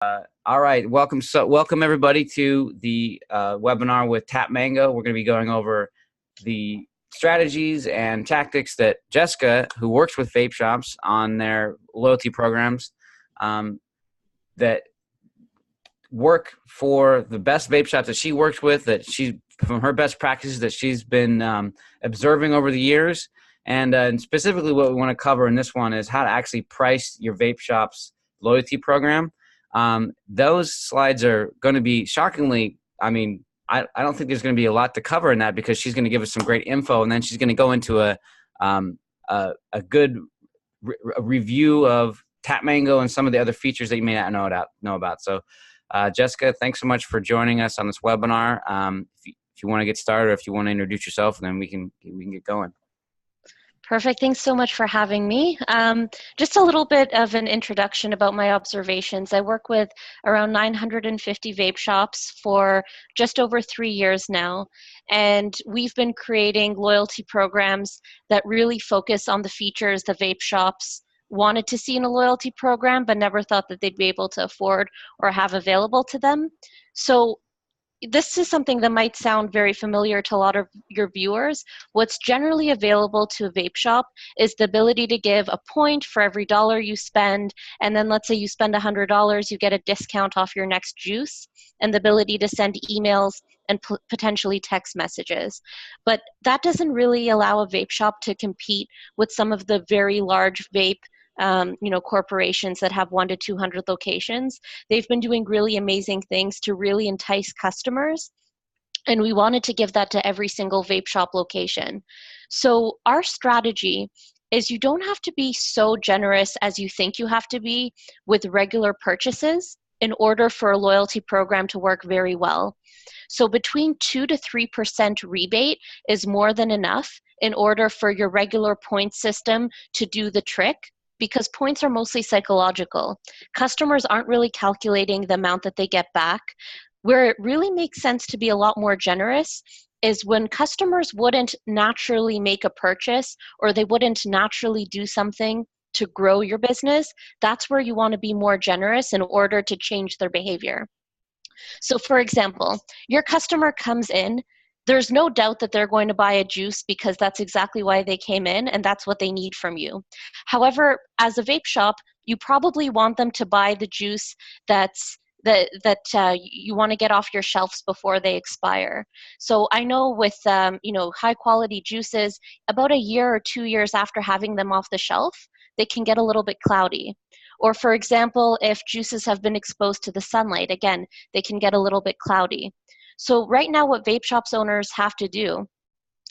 All right, welcome everybody to the webinar with TapMango. We're going to be going over the strategies and tactics that Jessica, who works with vape shops on their loyalty programs, that work for the best vape shops that she works with, that she's from her best practices that she's been observing over the years. And specifically what we want to cover in this one is how to actually price your vape shop's loyalty program. Those slides are going to be shockingly, I don't think there's going to be a lot to cover in that because she's going to give us some great info, and then she's going to go into a good review of TapMango and some of the other features that you may not know about. So, Jessica, thanks so much for joining us on this webinar. If you want to get started, or if you want to introduce yourself, then we can get going. Perfect. Thanks so much for having me. Just a little bit of an introduction about my observations. I work with around 950 vape shops for just over 3 years now, and we've been creating loyalty programs that really focus on the features the vape shops wanted to see in a loyalty program, but never thought that they'd be able to afford or have available to them. So this is something that might sound very familiar to a lot of your viewers. What's generally available to a vape shop is the ability to give a point for every dollar you spend, and then let's say you spend $100, you get a discount off your next juice, and the ability to send emails and potentially text messages. But that doesn't really allow a vape shop to compete with some of the very large vape corporations that have 1 to 200 locations. They've been doing really amazing things to really entice customers, and we wanted to give that to every single vape shop location. So our strategy is you don't have to be so generous as you think you have to be with regular purchases in order for a loyalty program to work very well. So between 2 to 3% rebate is more than enough in order for your regular point system to do the trick, because points are mostly psychological. Customers aren't really calculating the amount that they get back. Where it really makes sense to be a lot more generous is when customers wouldn't naturally make a purchase, or they wouldn't naturally do something to grow your business. That's where you want to be more generous in order to change their behavior. So for example, your customer comes in, there's no doubt that they're going to buy a juice because that's exactly why they came in and that's what they need from you. However, as a vape shop, you probably want them to buy the juice that you want to get off your shelves before they expire. So I know with high quality juices, about a year or 2 years after having them off the shelf, they can get a little bit cloudy. Or for example, if juices have been exposed to the sunlight, again, they can get a little bit cloudy. So right now what vape shops owners have to do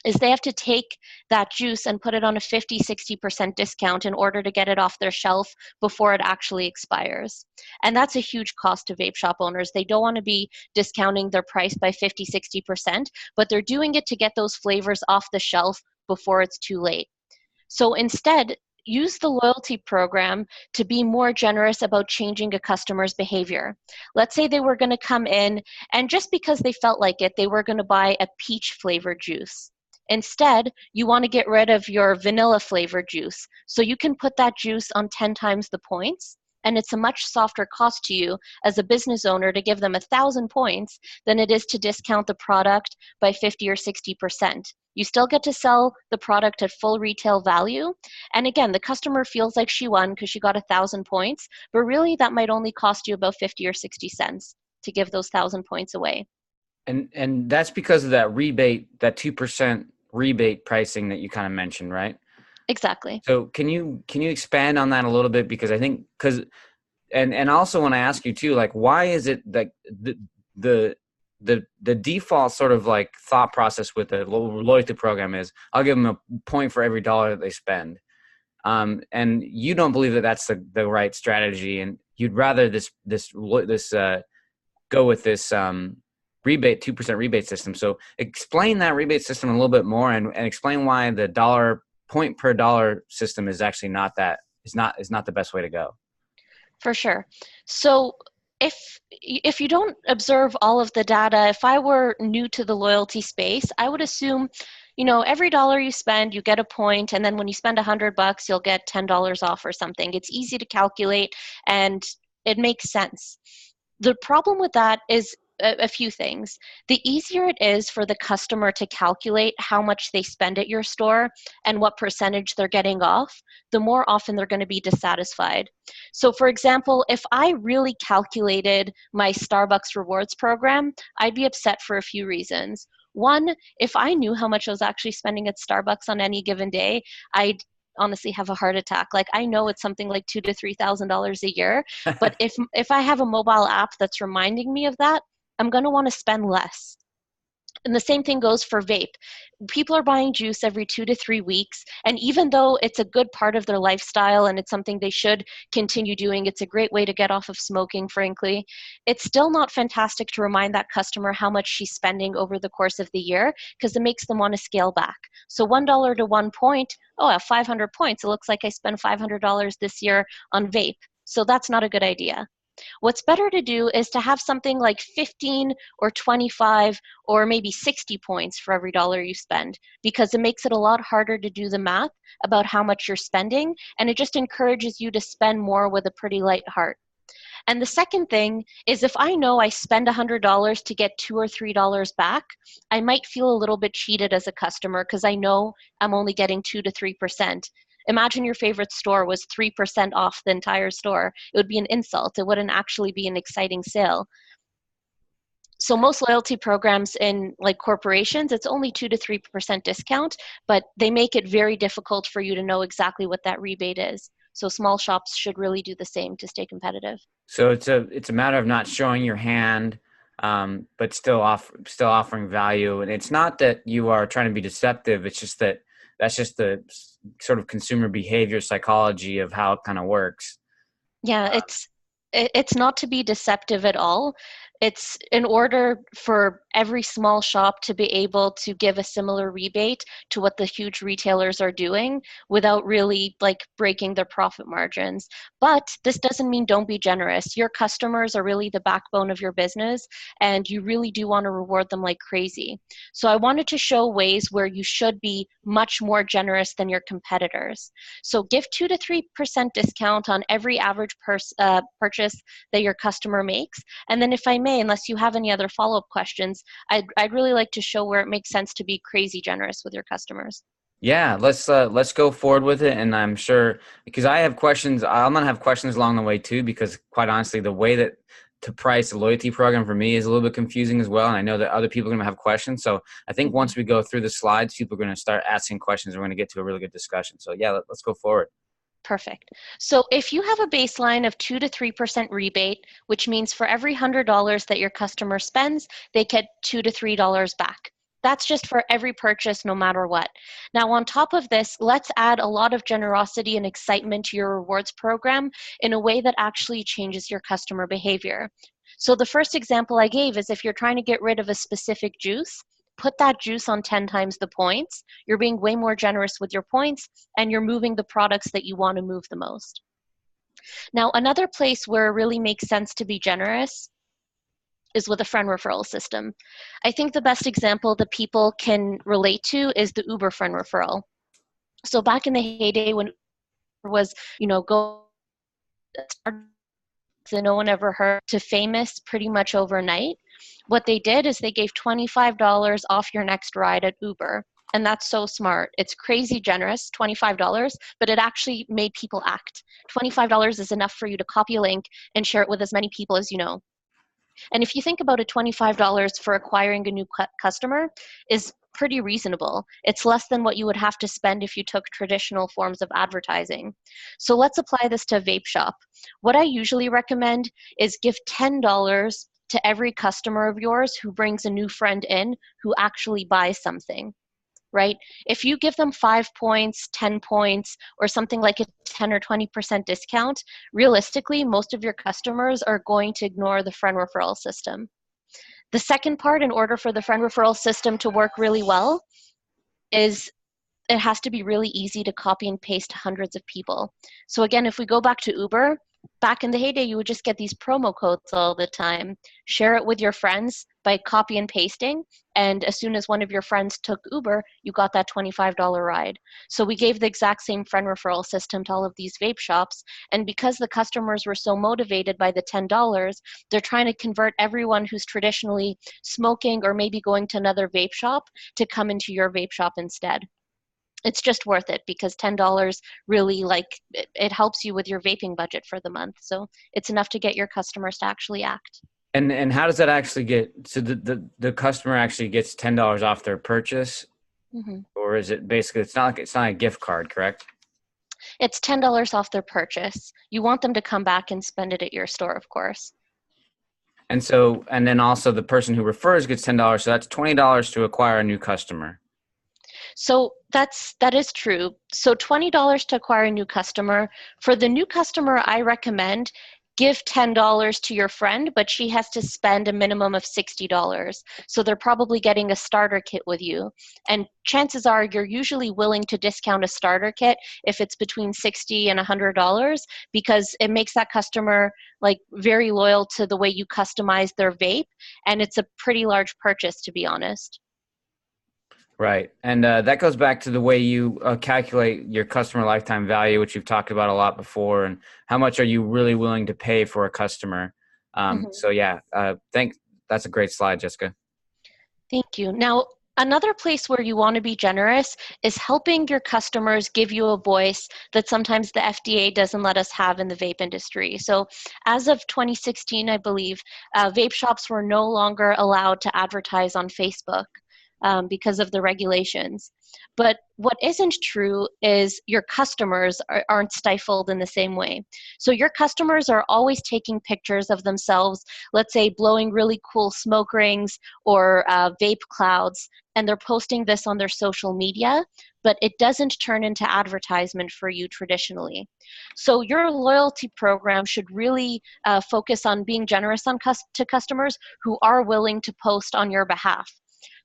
is they have to take that juice and put it on a 50-60% discount in order to get it off their shelf before it actually expires. And that's a huge cost to vape shop owners. They don't want to be discounting their price by 50-60%, but they're doing it to get those flavors off the shelf before it's too late. So instead, use the loyalty program to be more generous about changing a customer's behavior. Let's say they were going to come in, and just because they felt like it, they were going to buy a peach flavored juice. Instead, you want to get rid of your vanilla flavored juice. So you can put that juice on 10 times the points, and it's a much softer cost to you as a business owner to give them 1,000 points than it is to discount the product by 50 or 60%. You still get to sell the product at full retail value. And again, the customer feels like she won because she got 1,000 points, but really that might only cost you about 50 or 60 cents to give those 1,000 points away. And that's because of that rebate, that 2% rebate pricing that you kind of mentioned, right? Exactly. So can you expand on that a little bit? Because I think, and also want to ask you too, like, why is it that the default sort of like thought process with the loyalty program is I'll give them a point for every dollar that they spend, and you don't believe that that's the right strategy, and you'd rather this go with this rebate 2% rebate system. So explain that rebate system a little bit more, and explain why the point per dollar system is actually not the best way to go. For sure. So if you don't observe all of the data, if I were new to the loyalty space, I would assume, every dollar you spend, you get a point, and then when you spend $100, you'll get $10 off or something. It's easy to calculate, and It makes sense. The problem with that is a few things. The easier it is for the customer to calculate how much they spend at your store and what percentage they're getting off, the more often they're going to be dissatisfied. So for example, if I really calculated my Starbucks rewards program, I'd be upset for a few reasons. One, if I knew how much I was actually spending at Starbucks on any given day, I'd honestly have a heart attack. Like, I know it's something like $2,000 to $3,000 a year, but if I have a mobile app that's reminding me of that, I'm going to want to spend less. And the same thing goes for vape. People are buying juice every 2 to 3 weeks. And even though it's a good part of their lifestyle and it's something they should continue doing, it's a great way to get off of smoking, frankly, it's still not fantastic to remind that customer how much she's spending over the course of the year, because it makes them want to scale back. So $1 to 1 point, oh, at 500 points, it looks like I spent $500 this year on vape. So that's not a good idea. What's better to do is to have something like 15 or 25 or maybe 60 points for every dollar you spend, because it makes it a lot harder to do the math about how much you're spending, and it just encourages you to spend more with a pretty light heart. And the second thing is, if I know I spend $100 to get $2 or $3 back, I might feel a little bit cheated as a customer because I know I'm only getting 2 to 3%. Imagine your favorite store was 3% off the entire store. It would be an insult. It wouldn't actually be an exciting sale. So most loyalty programs in like corporations, it's only 2 to 3% discount, but they make it very difficult for you to know exactly what that rebate is. So small shops should really do the same to stay competitive. So it's a matter of not showing your hand, but still offering value. And it's not that you are trying to be deceptive. It's just that that's just the sort of consumer behavior psychology of how it kind of works. Yeah, it's not to be deceptive at all. It's in order for every small shop to be able to give a similar rebate to what the huge retailers are doing without really like breaking their profit margins. But this doesn't mean don't be generous. Your customers are really the backbone of your business, and you really do want to reward them like crazy. So I wanted to show ways where you should be much more generous than your competitors. So give 2 to 3% discount on every average purchase that your customer makes. And then if I may, unless you have any other follow-up questions, I'd really like to show where it makes sense to be crazy generous with your customers. Yeah, let's go forward with it. And I'm sure, because I have questions, I'm gonna have questions along the way too, because quite honestly, the way that to price a loyalty program for me is a little bit confusing as well. And I know that other people are gonna have questions. So I think once we go through the slides, people are gonna start asking questions. We're gonna get to a really good discussion. So yeah, let's go forward. Perfect. So if you have a baseline of 2 to 3% rebate, which means for every $100 that your customer spends, they get $2 to $3 back. That's just for every purchase, no matter what. Now, on top of this, let's add a lot of generosity and excitement to your rewards program in a way that actually changes your customer behavior. So the first example I gave is if you're trying to get rid of a specific juice, put that juice on 10 times the points. You're being way more generous with your points, and you're moving the products that you want to move the most. Now, another place where it really makes sense to be generous is with a friend referral system. I think the best example that people can relate to is the Uber friend referral. So back in the heyday when Uber was, go that no one ever heard to famous pretty much overnight, what they did is they gave $25 off your next ride at Uber. And that's so smart. It's crazy generous, $25, but it actually made people act. $25 is enough for you to copy a link and share it with as many people as you know. And if you think about it, $25 for acquiring a new customer is pretty reasonable. It's less than what you would have to spend if you took traditional forms of advertising. So let's apply this to a vape shop. What I usually recommend is give $10 to every customer of yours who brings a new friend in who actually buys something. Right? If you give them 5 points, 10 points, or something like a 10 or 20% discount, realistically, most of your customers are going to ignore the friend referral system. The second part, in order for the friend referral system to work really well, is it has to be really easy to copy and paste to hundreds of people. So again, if we go back to Uber, back in the heyday, you would just get these promo codes all the time. Share it with your friends by copy and pasting, and as soon as one of your friends took Uber, you got that $25 ride. So we gave the exact same friend referral system to all of these vape shops, and because the customers were so motivated by the $10, they're trying to convert everyone who's traditionally smoking or maybe going to another vape shop to come into your vape shop instead. It's just worth it because $10 really, like, it helps you with your vaping budget for the month. So it's enough to get your customers to actually act. And how does that actually get, so the customer actually gets $10 off their purchase? Mm-hmm. Or is it basically, it's not a gift card, correct? It's $10 off their purchase. You want them to come back and spend it at your store, of course. And so, and then also the person who refers gets $10. So that's $20 to acquire a new customer. So that is true. So $20 to acquire a new customer. For the new customer, I recommend give $10 to your friend, but she has to spend a minimum of $60. So they're probably getting a starter kit with you. And chances are you're usually willing to discount a starter kit if it's between $60 and $100 because it makes that customer like very loyal to the way you customize their vape. And it's a pretty large purchase, to be honest. Right. And that goes back to the way you calculate your customer lifetime value, which you've talked about a lot before, and how much are you really willing to pay for a customer. Mhm. So yeah, that's a great slide, Jessica. Thank you. Now, another place where you want to be generous is helping your customers give you a voice that sometimes the FDA doesn't let us have in the vape industry. So, as of 2016, I believe, vape shops were no longer allowed to advertise on Facebook because of the regulations. But what isn't true is your customers aren't stifled in the same way. So your customers are always taking pictures of themselves, let's say blowing really cool smoke rings or vape clouds, and they're posting this on their social media, but it doesn't turn into advertisement for you traditionally. So your loyalty program should really focus on being generous to customers who are willing to post on your behalf.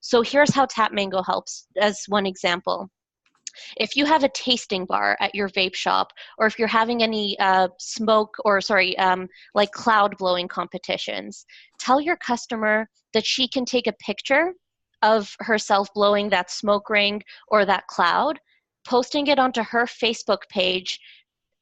So here's how TapMango helps as one example. If you have a tasting bar at your vape shop, or if you're having any like cloud blowing competitions, tell your customer that she can take a picture of herself blowing that smoke ring or that cloud, posting it onto her Facebook page,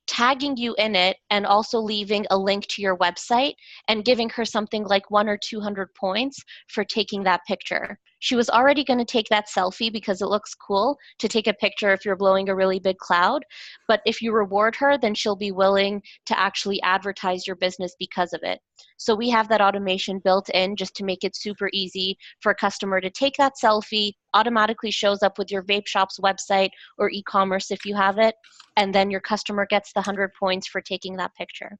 tagging you in it, and also leaving a link to your website and giving her something like 100 or 200 points for taking that picture. She was already going to take that selfie because it looks cool to take a picture if you're blowing a really big cloud. But if you reward her, then she'll be willing to actually advertise your business because of it. So we have that automation built in just to make it super easy for a customer to take that selfie, automatically shows up with your vape shop's website or e-commerce if you have it, and then your customer gets the 100 points for taking that picture.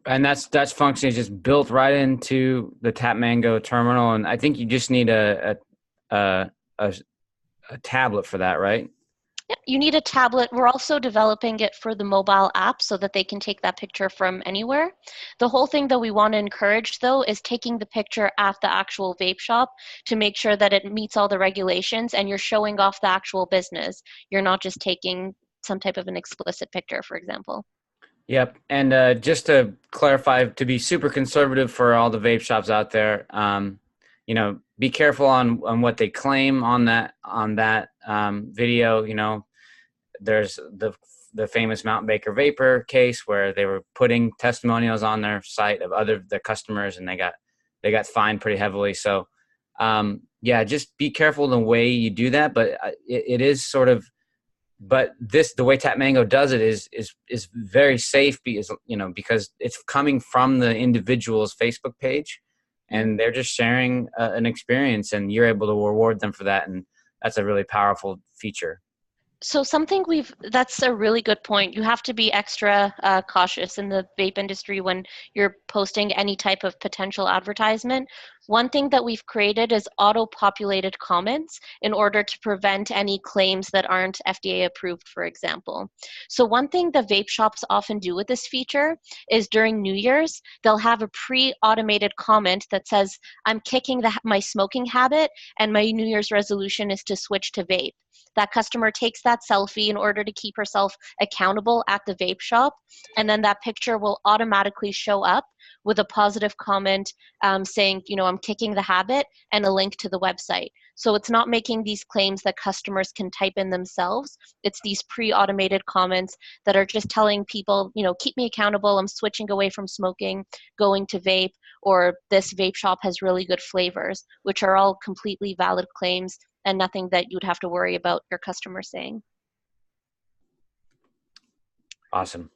And that's function is just built right into the TapMango terminal, and I think you just need a tablet for that, right? Yeah, you need a tablet. We're also developing it for the mobile app so that they can take that picture from anywhere. The whole thing that we want to encourage, though, is taking the picture at the actual vape shop to make sure that it meets all the regulations and you're showing off the actual business. You're not just taking some type of an explicit picture, for example. Yep. And just to clarify, to be super conservative for all the vape shops out there, be careful on what they claim on that video. There's the famous Mount Baker Vapor case where they were putting testimonials on their site of the customers, and they got fined pretty heavily. So yeah, just be careful in the way you do that. But it is sort of. But the way TapMango does it is very safe because it's coming from the individual's Facebook page, and they're just sharing an experience, and you're able to reward them for that, and that's a really powerful feature. So that's a really good point. You have to be extra cautious in the vape industry when you're posting any type of potential advertisement. One thing that we've created is auto-populated comments in order to prevent any claims that aren't FDA approved, for example. So one thing the vape shops often do with this feature is during New Year's, they'll have a pre-automated comment that says, I'm kicking my smoking habit and my New Year's resolution is to switch to vape. That customer takes that selfie in order to keep herself accountable at the vape shop, and then that picture will automatically show up with a positive comment saying, I'm kicking the habit, and a link to the website. So it's not making these claims that customers can type in themselves. It's these pre-automated comments that are just telling people, keep me accountable. I'm switching away from smoking, going to vape, or this vape shop has really good flavors, which are all completely valid claims and nothing that you'd have to worry about your customer saying. Awesome.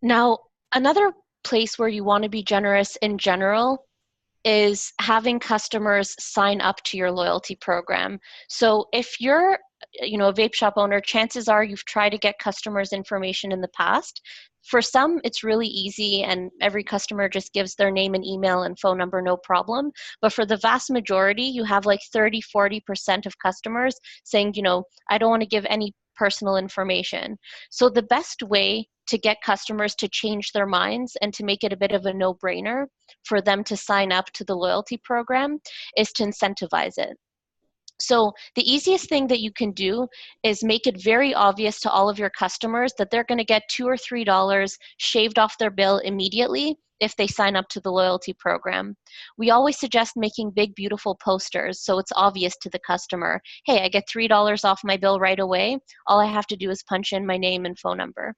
Now, another place where you want to be generous in general is having customers sign up to your loyalty program. So if you're a vape shop owner, chances are you've tried to get customers' information in the past. For some, it's really easy and every customer just gives their name and email and phone number, no problem. But for the vast majority, you have like 30-40% of customers saying, I don't want to give any personal information. So the best way to get customers to change their minds and to make it a bit of a no-brainer for them to sign up to the loyalty program is to incentivize it. So the easiest thing that you can do is make it very obvious to all of your customers that they're going to get $2 or $3 shaved off their bill immediately if they sign up to the loyalty program. We always suggest making big, beautiful posters so it's obvious to the customer, hey, I get $3 off my bill right away. All I have to do is punch in my name and phone number.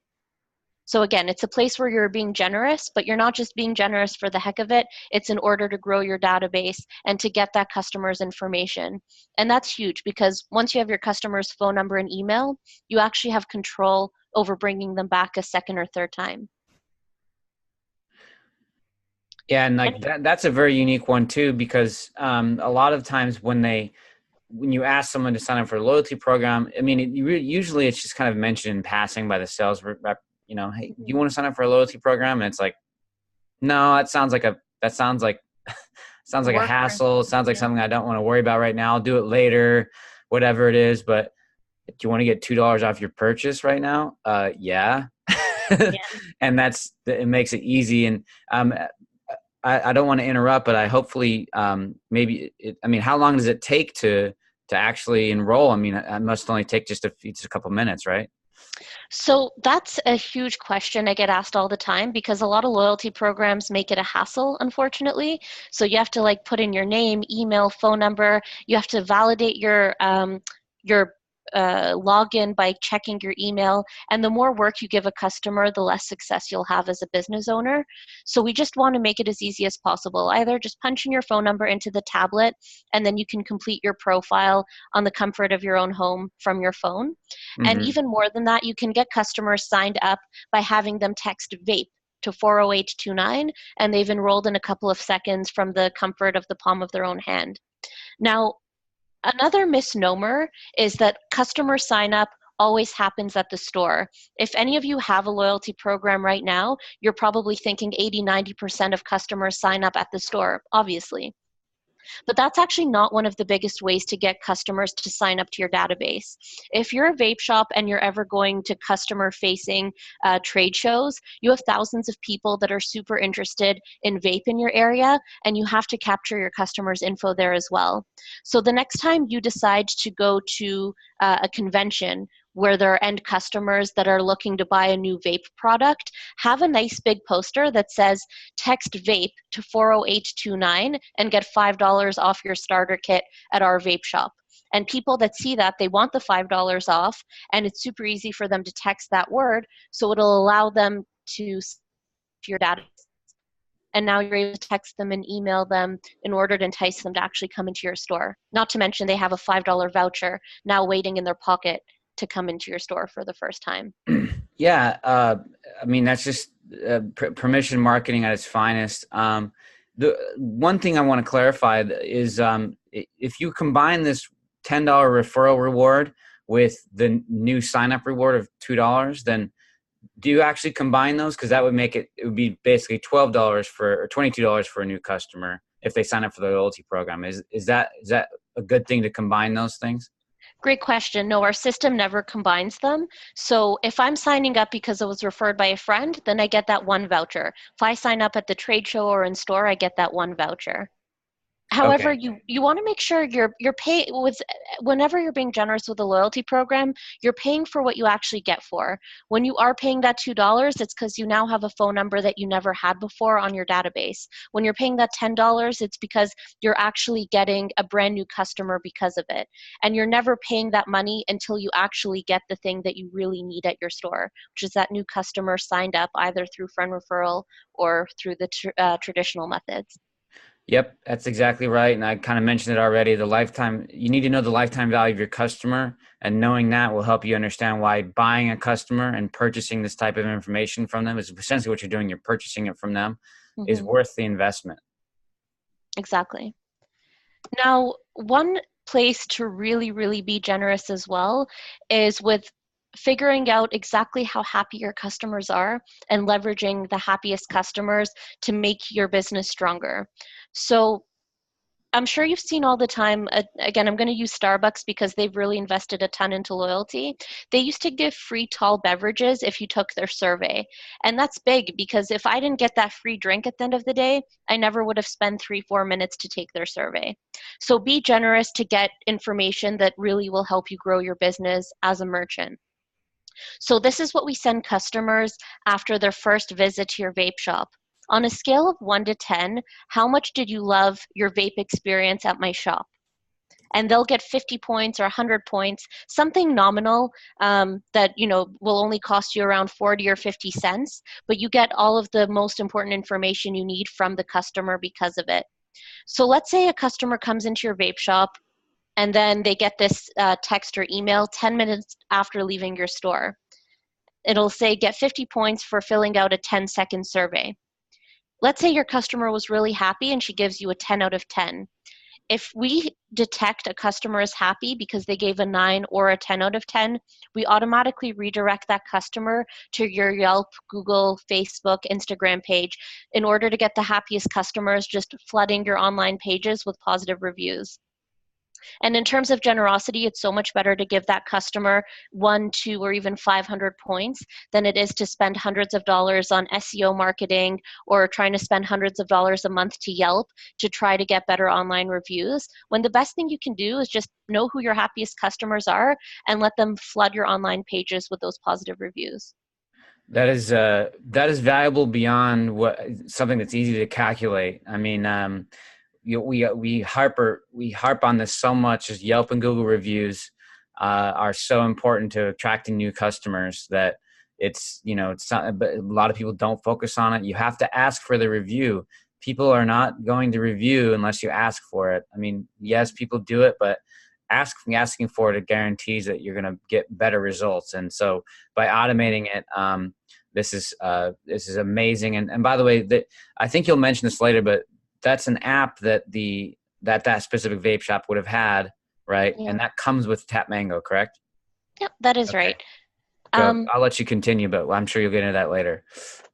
So again, it's a place where you're being generous, but you're not just being generous for the heck of it. It's in order to grow your database and to get that customer's information. And that's huge because once you have your customer's phone number and email, you actually have control over bringing them back a second or third time. Yeah, and like that's a very unique one too, because a lot of times when you ask someone to sign up for a loyalty program, I mean, usually it's just kind of mentioned in passing by the sales rep. Hey, do you want to sign up for a loyalty program? And it's like, no, sounds like a hassle. It sounds like something I don't want to worry about right now. I'll do it later, whatever it is. But do you want to get $2 off your purchase right now? Yeah. And it makes it easy. And I don't want to interrupt, but I hopefully how long does it take to actually enroll? I mean, it must only take just a couple minutes, right? So that's a huge question I get asked all the time because a lot of loyalty programs make it a hassle, unfortunately. So you have to put in your name, email, phone number. You have to validate your login by checking your email. And the more work you give a customer, the less success you'll have as a business owner. So we just want to make it as easy as possible. Either just punch in your phone number into the tablet, and then you can complete your profile on the comfort of your own home from your phone. Mm-hmm. And even more than that, you can get customers signed up by having them text vape to 40829, and they've enrolled in a couple of seconds from the comfort of the palm of their own hand. Now, another misnomer is that customer sign up always happens at the store. If any of you have a loyalty program right now, you're probably thinking 80-90% of customers sign up at the store, obviously. But that's actually not one of the biggest ways to get customers to sign up to your database. If you're a vape shop and you're ever going to customer-facing trade shows, you have thousands of people that are super interested in vape in your area, and you have to capture your customers' info there as well. So the next time you decide to go to a convention where there are end customers that are looking to buy a new vape product, have a nice big poster that says, text vape to 40829 and get $5 off your starter kit at our vape shop. And people that see that, they want the $5 off, and it's super easy for them to text that word, so it'll allow them to your data. And now you're able to text them and email them in order to entice them to actually come into your store. Not to mention they have a $5 voucher now waiting in their pocket to come into your store for the first time. Yeah, I mean, that's just permission marketing at its finest. The one thing I want to clarify is if you combine this $10 referral reward with the new sign-up reward of $2, then do you actually combine those? Because that would make it would be basically $12 or $22 for a new customer if they sign up for the loyalty program. Is that a good thing to combine those things? Great question. No, our system never combines them. So if I'm signing up because it was referred by a friend, then I get that one voucher. If I sign up at the trade show or in store, I get that one voucher. However, Okay. you want to make sure you're pay with whenever you're being generous with a loyalty program, you're paying for what you actually get for. When you are paying that $2, it's because you now have a phone number that you never had before on your database. When you're paying that $10, it's because you're actually getting a brand new customer because of it. And you're never paying that money until you actually get the thing that you really need at your store, which is that new customer signed up either through friend referral or through the traditional methods. Yep, that's exactly right. And I kind of mentioned it already. You need to know the lifetime value of your customer, and knowing that will help you understand why buying a customer and purchasing this type of information from them is essentially what you're doing. You're purchasing it from them, is Hmm. worth the investment. Exactly. Now, one place to really, really be generous as well is with figuring out exactly how happy your customers are and leveraging the happiest customers to make your business stronger. So I'm sure you've seen all the time, again, I'm going to use Starbucks because they've really invested a ton into loyalty. They used to give free tall beverages if you took their survey. And that's big because if I didn't get that free drink at the end of the day, I never would have spent 3, 4 minutes to take their survey. So be generous to get information that really will help you grow your business as a merchant. So this is what we send customers after their first visit to your vape shop. On a scale of 1 to 10, how much did you love your vape experience at my shop? And they'll get 50 points or 100 points, something nominal that will only cost you around 40 or 50 cents, but you get all of the most important information you need from the customer because of it. So let's say a customer comes into your vape shop and then they get this text or email 10 minutes after leaving your store. It'll say get 50 points for filling out a 10-second survey. Let's say your customer was really happy and she gives you a 10 out of 10. If we detect a customer is happy because they gave a 9 or a 10 out of 10, we automatically redirect that customer to your Yelp, Google, Facebook, Instagram page in order to get the happiest customers just flooding your online pages with positive reviews. And in terms of generosity, it's so much better to give that customer 1, 2, or even 500 points than it is to spend hundreds of dollars on SEO marketing or trying to spend hundreds of dollars a month to Yelp to try to get better online reviews. When the best thing you can do is just know who your happiest customers are and let them flood your online pages with those positive reviews. That is valuable beyond what something that's easy to calculate. I mean, we harp on this so much. As Yelp and Google reviews are so important to attracting new customers that it's not, but a lot of people don't focus on it. You have to ask for the review. People are not going to review unless you ask for it. I mean, yes, people do it, but asking for it guarantees that you're going to get better results. And so by automating it, this is amazing. And by the way, that I think you'll mention this later, but that's an app that that specific vape shop would have had, right? Yeah. And that comes with TapMango, correct? Yep, that is Okay. right. Go. Um, I'll let you continue, but I'm sure you'll get into that later.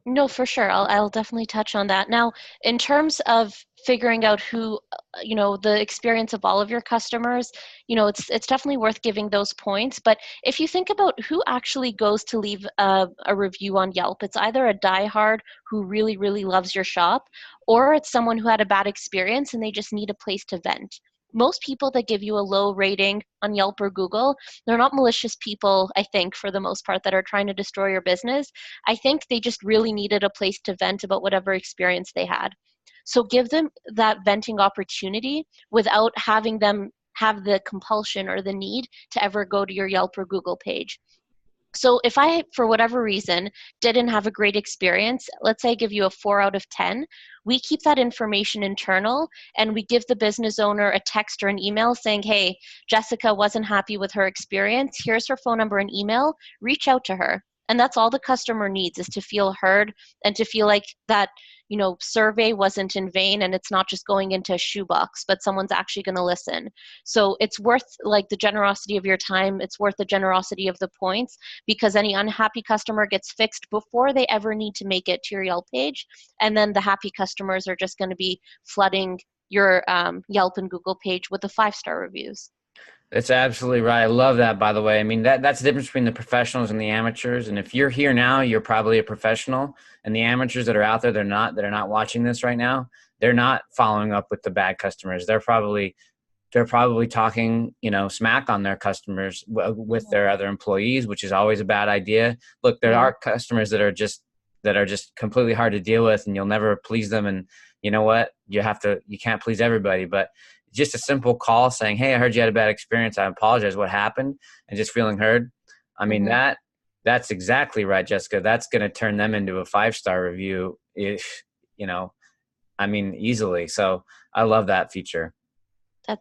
No, for sure. I'll definitely touch on that. Now, in terms of figuring out who, the experience of all of your customers, it's definitely worth giving those points. But if you think about who actually goes to leave a review on Yelp, it's either a diehard who really, really loves your shop, or it's someone who had a bad experience and they just need a place to vent. Most people that give you a low rating on Yelp or Google, they're not malicious people, I think, for the most part, that are trying to destroy your business. I think they just really needed a place to vent about whatever experience they had. So give them that venting opportunity without having them have the compulsion or the need to ever go to your Yelp or Google page. So if I, for whatever reason, didn't have a great experience, let's say I give you a 4 out of 10, we keep that information internal and we give the business owner a text or an email saying, hey, Jessica wasn't happy with her experience. Here's her phone number and email. Reach out to her. And that's all the customer needs, is to feel heard and to feel like that, survey wasn't in vain and it's not just going into a shoebox, but someone's actually going to listen. So it's worth like the generosity of your time. It's worth the generosity of the points, because any unhappy customer gets fixed before they ever need to make it to your Yelp page. And then the happy customers are just going to be flooding your Yelp and Google page with the 5-star reviews. That's absolutely right. I love that, by the way. I mean, that's the difference between the professionals and the amateurs. And if you're here now, you're probably a professional. And the amateurs that are out there, that are not watching this right now, they're not following up with the bad customers. They're probably talking, smack on their customers with their other employees, which is always a bad idea. Look, there Yeah. are customers that are just completely hard to deal with, and you'll never please them. And you know what? You can't please everybody, but just a simple call saying, "Hey, I heard you had a bad experience. I apologize. What happened?" And just feeling heard. I mean, Hmm. that's exactly right, Jessica. That's going to turn them into a 5-star review if, you know, I mean, easily. So I love that feature. That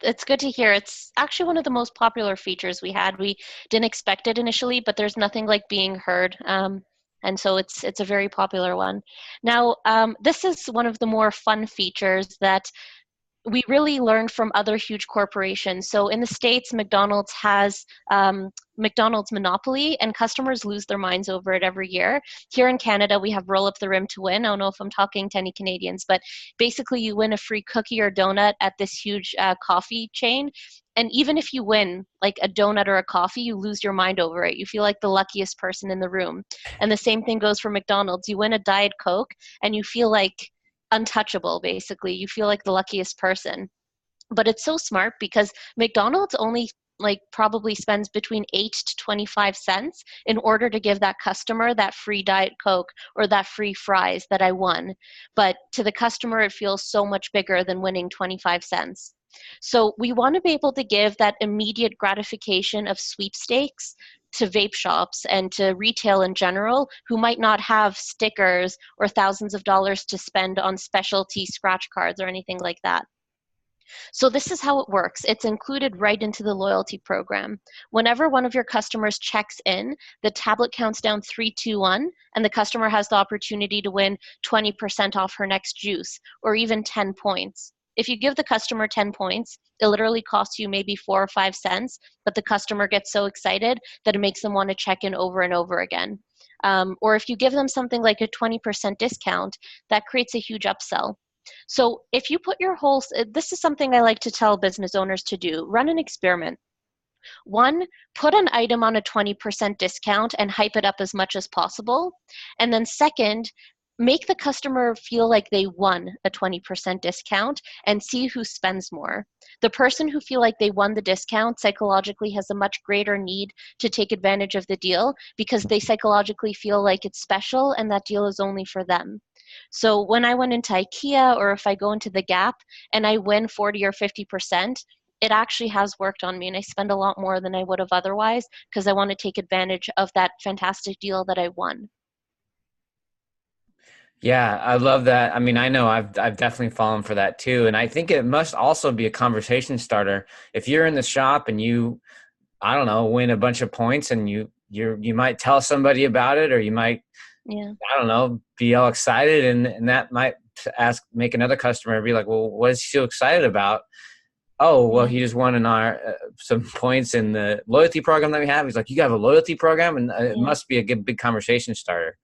it's good to hear. It's actually one of the most popular features we had. We didn't expect it initially, but there's nothing like being heard. And so it's a very popular one. Now, this is one of the more fun features that we really learned from other huge corporations. So in the States, McDonald's has McDonald's Monopoly, and customers lose their minds over it every year. Here in Canada, we have Roll Up the Rim to Win. I don't know if I'm talking to any Canadians, but basically you win a free cookie or donut at this huge coffee chain. And even if you win like a donut or a coffee, you lose your mind over it. You feel like the luckiest person in the room. And the same thing goes for McDonald's. You win a Diet Coke and you feel like untouchable, basically. You feel like the luckiest person. But it's so smart because McDonald's only like probably spends between 8 to 25 cents in order to give that customer that free Diet Coke or that free fries that I won. But to the customer, it feels so much bigger than winning 25 cents. So we want to be able to give that immediate gratification of sweepstakes to vape shops and to retail in general who might not have stickers or thousands of dollars to spend on specialty scratch cards or anything like that. So this is how it works. It's included right into the loyalty program. Whenever one of your customers checks in, the tablet counts down 3, 2, 1, and the customer has the opportunity to win 20% off her next juice or even 10 points. If you give the customer 10 points, it literally costs you maybe 4 or 5 cents, but the customer gets so excited that it makes them want to check in over and over again. Or if you give them something like a 20% discount, that creates a huge upsell. So if you put your whole, this is something I like to tell business owners to do, run an experiment. One, put an item on a 20% discount and hype it up as much as possible. And then second, make the customer feel like they won a 20% discount and see who spends more. The person who feel like they won the discount psychologically has a much greater need to take advantage of the deal because they psychologically feel like it's special and that deal is only for them. So when I went into IKEA or if I go into the Gap and I win 40 or 50%, it actually has worked on me and I spend a lot more than I would have otherwise because I want to take advantage of that fantastic deal that I won. Yeah, I love that. I mean, I know I've definitely fallen for that too, and I think it must also be a conversation starter. If you're in the shop and you, I don't know, win a bunch of points, and you might tell somebody about it, or you might, Yeah. I don't know, be all excited, and that might make another customer be like, well, what is he so excited about? Oh, well, Yeah. he just won in our some points in the loyalty program that we have. He's like, you have a loyalty program, and it Yeah. must be a good big conversation starter.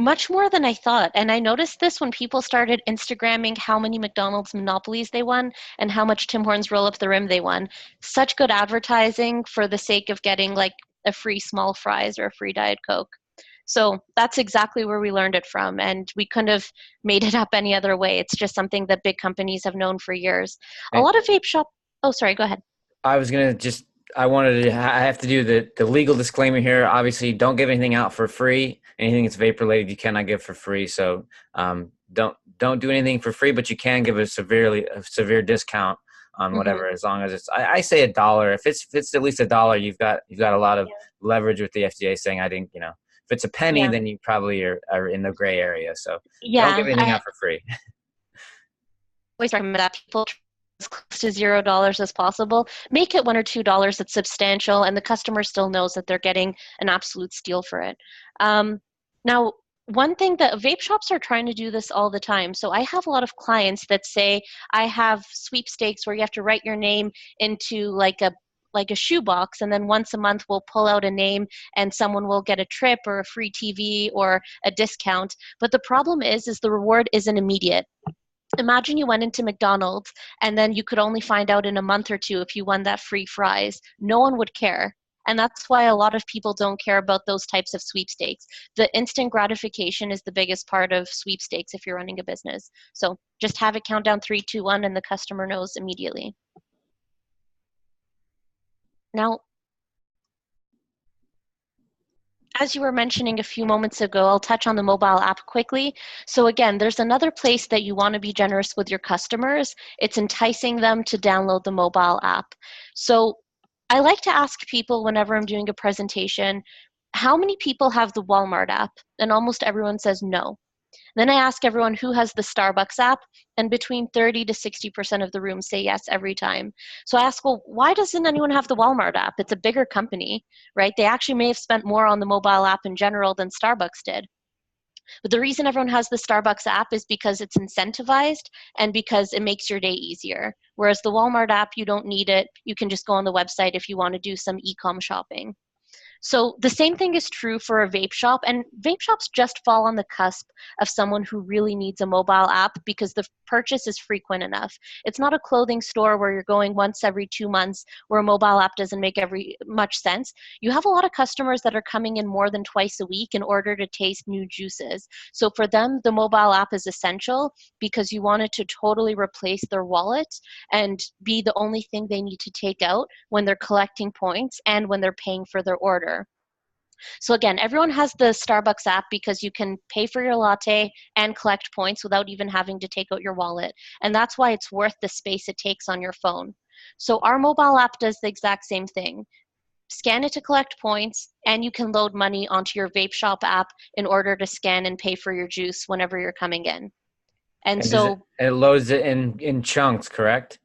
Much more than I thought. And I noticed this when people started Instagramming how many McDonald's monopolies they won and how much Tim Hortons roll up the rim they won. Such good advertising for the sake of getting like a free small fries or a free Diet Coke. So that's exactly where we learned it from. And we couldn't have made it up any other way. It's just something that big companies have known for years. A lot of vape shop. Oh, sorry, go ahead. I was gonna just I have to do the legal disclaimer here. Obviously, don't give anything out for free. Anything that's vape related, you cannot give for free. So don't do anything for free, but you can give a severe discount on Hmm. whatever, as long as it's I say $1. If it's at least $1, you've got a lot of leverage with the FDA saying I didn't, if it's a penny, Yeah. then you probably are in the gray area. So don't give Yeah. anything out for free. Always recommend that people try as close to $0 as possible. Make it $1 or $2 that's substantial, and the customer still knows that they're getting an absolute steal for it. Now, one thing that vape shops are trying to do this all the time. So I have a lot of clients that say I have sweepstakes where you have to write your name into like a shoebox, and then once a month we'll pull out a name and someone will get a trip or a free TV or a discount. But the problem is the reward isn't immediate. Imagine you went into McDonald's and then you could only find out in a month or two if you won that free fries. No one would care. And that's why a lot of people don't care about those types of sweepstakes. The instant gratification is the biggest part of sweepstakes if you're running a business. So just have it count down 3, 2, 1, and the customer knows immediately. Now, as you were mentioning a few moments ago, I'll touch on the mobile app quickly. So again, there's another place that you want to be generous with your customers. It's enticing them to download the mobile app. So I like to ask people whenever I'm doing a presentation, how many people have the Walmart app? And almost everyone says no. Then I ask everyone who has the Starbucks app, and between 30 to 60% of the room say yes every time. So I ask, well, why doesn't anyone have the Walmart app? It's a bigger company, right? They actually may have spent more on the mobile app in general than Starbucks did. But the reason everyone has the Starbucks app is because it's incentivized and because it makes your day easier. Whereas the Walmart app, you don't need it. You can just go on the website if you want to do some e-com shopping. So the same thing is true for a vape shop, and vape shops just fall on the cusp of someone who really needs a mobile app because the purchase is frequent enough. It's not a clothing store where you're going once every 2 months where a mobile app doesn't make much sense. You have a lot of customers that are coming in more than twice a week in order to taste new juices. So for them, the mobile app is essential because you want it to totally replace their wallet and be the only thing they need to take out when they're collecting points and when they're paying for their order. So again, everyone has the Starbucks app because you can pay for your latte and collect points without even having to take out your wallet. And that's why it's worth the space it takes on your phone. So our mobile app does the exact same thing. Scan it to collect points, and you can load money onto your vape shop app in order to scan and pay for your juice whenever you're coming in. And And does so it loads it in chunks, correct?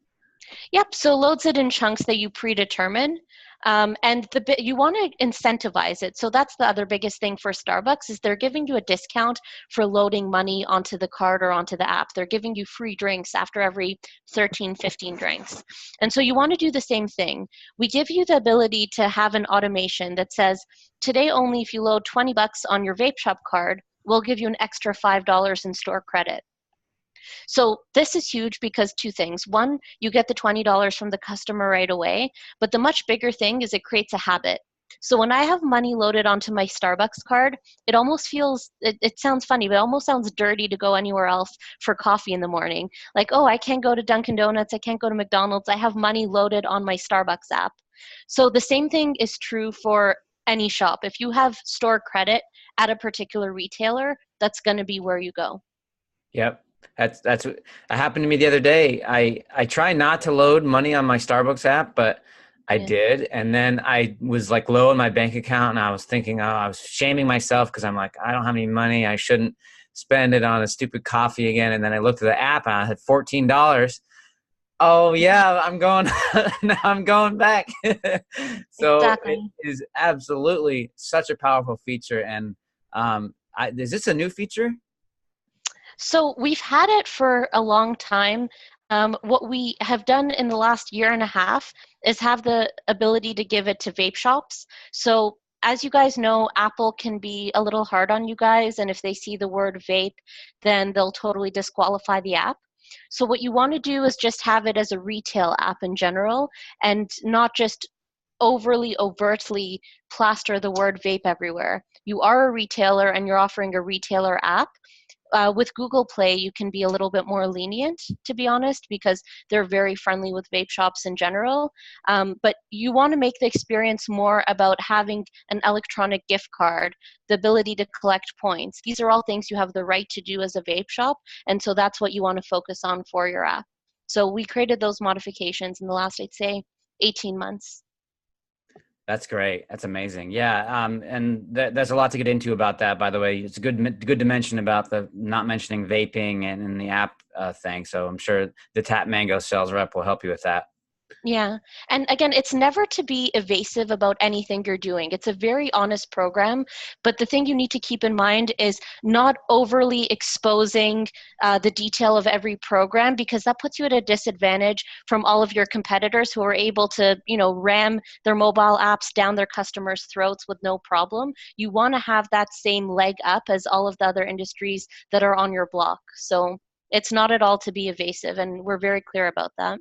Yep, so loads it in chunks that you predetermine. And you want to incentivize it. So that's the other biggest thing for Starbucks is they're giving you a discount for loading money onto the card or onto the app. They're giving you free drinks after every 13, 15 drinks. And so you want to do the same thing. We give you the ability to have an automation that says, today only if you load 20 bucks on your vape shop card, we'll give you an extra $5 in store credit. So this is huge because two things. One, you get the $20 from the customer right away, but the much bigger thing is it creates a habit. So when I have money loaded onto my Starbucks card, it almost feels, it sounds funny, but it almost sounds dirty to go anywhere else for coffee in the morning. Like, oh, I can't go to Dunkin' Donuts, I can't go to McDonald's, I have money loaded on my Starbucks app. So the same thing is true for any shop. If you have store credit at a particular retailer, that's going to be where you go. Yep. That's what happened to me the other day. I try not to load money on my Starbucks app, but I Yeah. did. And then I was like low in my bank account and I was thinking, oh, I was shaming myself because I'm like, I don't have any money. I shouldn't spend it on a stupid coffee again. And then I looked at the app and I had $14. Oh yeah, I'm going now I'm going back. So it Exactly. is absolutely such a powerful feature. And is this a new feature? So we've had it for a long time. What we have done in the last year and a half is have the ability to give it to vape shops. So as you guys know, Apple can be a little hard on you guys, and if they see the word vape, then they'll totally disqualify the app. So what you want to do is just have it as a retail app in general, and not just overly overtly plaster the word vape everywhere. You are a retailer and you're offering a retailer app. With Google Play, you can be a little bit more lenient, to be honest, because they're very friendly with vape shops in general. But you want to make the experience more about having an electronic gift card, the ability to collect points. These are all things you have the right to do as a vape shop, and so that's what you want to focus on for your app. So we created those modifications in the last, I'd say, 18 months. That's great. That's amazing. Yeah. And there's a lot to get into about that, by the way. It's good to mention about the not mentioning vaping and the app thing. So I'm sure the TapMango sales rep will help you with that. Yeah. And again, it's never to be evasive about anything you're doing. It's a very honest program. But the thing you need to keep in mind is not overly exposing the detail of every program, because that puts you at a disadvantage from all of your competitors who are able to, ram their mobile apps down their customers' throats with no problem. You want to have that same leg up as all of the other industries that are on your block. So It's not at all to be evasive, and we're very clear about that.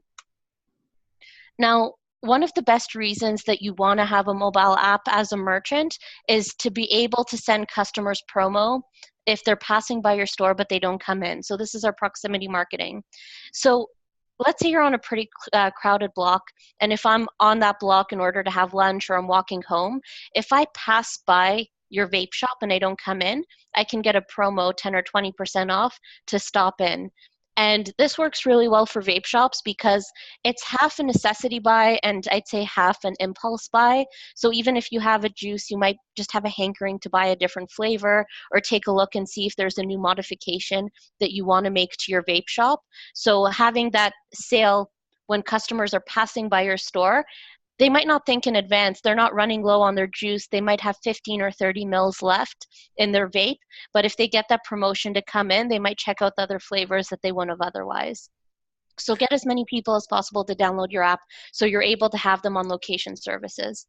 Now, one of the best reasons that you want to have a mobile app as a merchant is to be able to send customers promo if they're passing by your store but they don't come in. So this is our proximity marketing. So let's say you're on a pretty crowded block, and if I'm on that block in order to have lunch or I'm walking home, if I pass by your vape shop and I don't come in, I can get a promo 10 or 20% off to stop in. And this works really well for vape shops because it's half a necessity buy and I'd say half an impulse buy. So even if you have a juice, you might just have a hankering to buy a different flavor or take a look and see if there's a new modification that you want to make to your vape shop. So having that sale when customers are passing by your store, they might not think in advance. They're not running low on their juice. They might have 15 or 30 mils left in their vape. But if they get that promotion to come in, they might check out the other flavors that they wouldn't have otherwise. So get as many people as possible to download your app so you're able to have them on location services.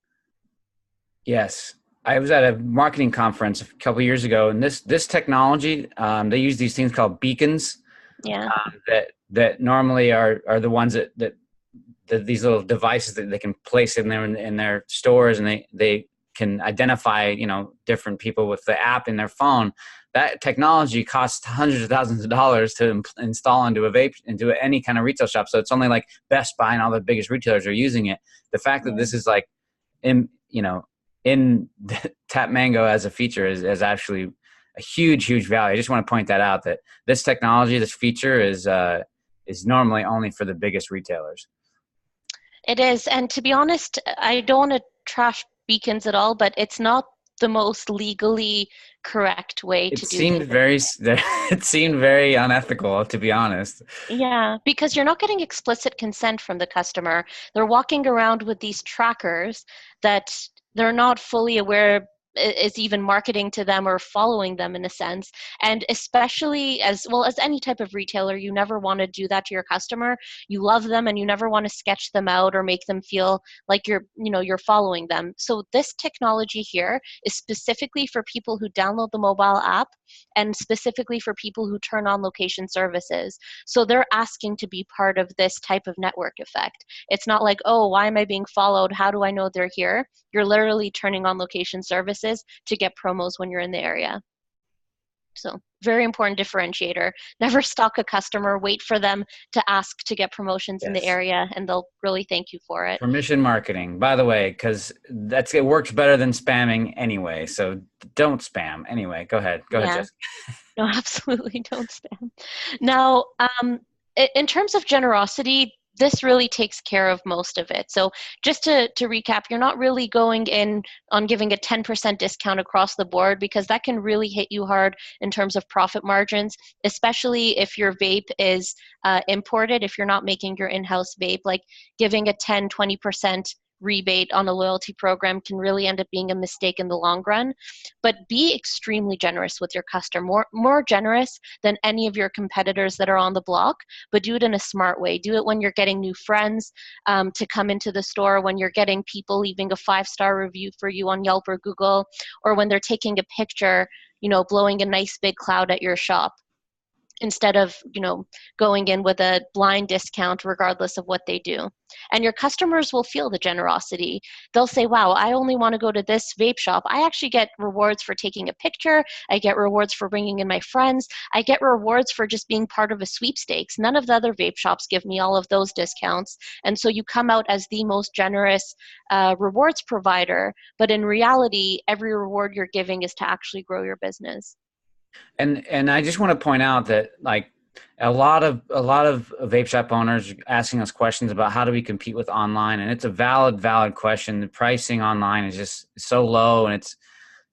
Yes. I was at a marketing conference a couple of years ago, and this technology, they use these things called beacons. Yeah. That normally are the ones that these little devices that they can place in their stores, and they can identify different people with the app in their phone. That technology costs hundreds of thousands of dollars to install into any kind of retail shop. So it's only like Best Buy and all the biggest retailers are using it. The fact that this is like in TapMango as a feature is actually a huge value. I just want to point that out, that this technology, this feature is normally only for the biggest retailers. It is. And to be honest, I don't want to trash beacons at all, but it's not the most legally correct way to do things. It seemed very unethical, to be honest. Yeah, because you're not getting explicit consent from the customer. They're walking around with these trackers that they're not fully aware is even marketing to them or following them in a sense. And especially as well as any type of retailer, you never want to do that to your customer. You love them and you never want to sketch them out or make them feel like you're following them. So this technology here is specifically for people who download the mobile app and specifically for people who turn on location services. So they're asking to be part of this type of network effect. It's not like, oh, why am I being followed? How do I know they're here? You're literally turning on location services to get promos when you're in the area. So very important differentiator. Never stalk a customer, wait for them to ask to get promotions in the area, and they'll really thank you for it. Permission marketing, by the way, because it works better than spamming anyway. So don't spam. Anyway, go ahead. Go ahead, Jessica. No, absolutely don't spam. Now, in terms of generosity, this really takes care of most of it. So just to recap, you're not really going in on giving a 10% discount across the board because that can really hit you hard in terms of profit margins, especially if your vape is imported, if you're not making your in-house vape. Like giving a 10, 20% rebate on a loyalty program can really end up being a mistake in the long run. But be extremely generous with your customer, more generous than any of your competitors that are on the block, but do it in a smart way. Do it when you're getting new friends to come into the store, when you're getting people leaving a 5-star review for you on Yelp or Google, or when they're taking a picture, blowing a nice big cloud at your shop, instead of going in with a blind discount regardless of what they do. And your customers will feel the generosity. They'll say, wow, I only want to go to this vape shop. I actually get rewards for taking a picture. I get rewards for bringing in my friends. I get rewards for just being part of a sweepstakes. None of the other vape shops give me all of those discounts. And so you come out as the most generous rewards provider, but in reality, every reward you're giving is to actually grow your business. And I just want to point out that like a lot of vape shop owners asking us questions about how do we compete with online, and it's a valid question. The pricing online is just so low, and it's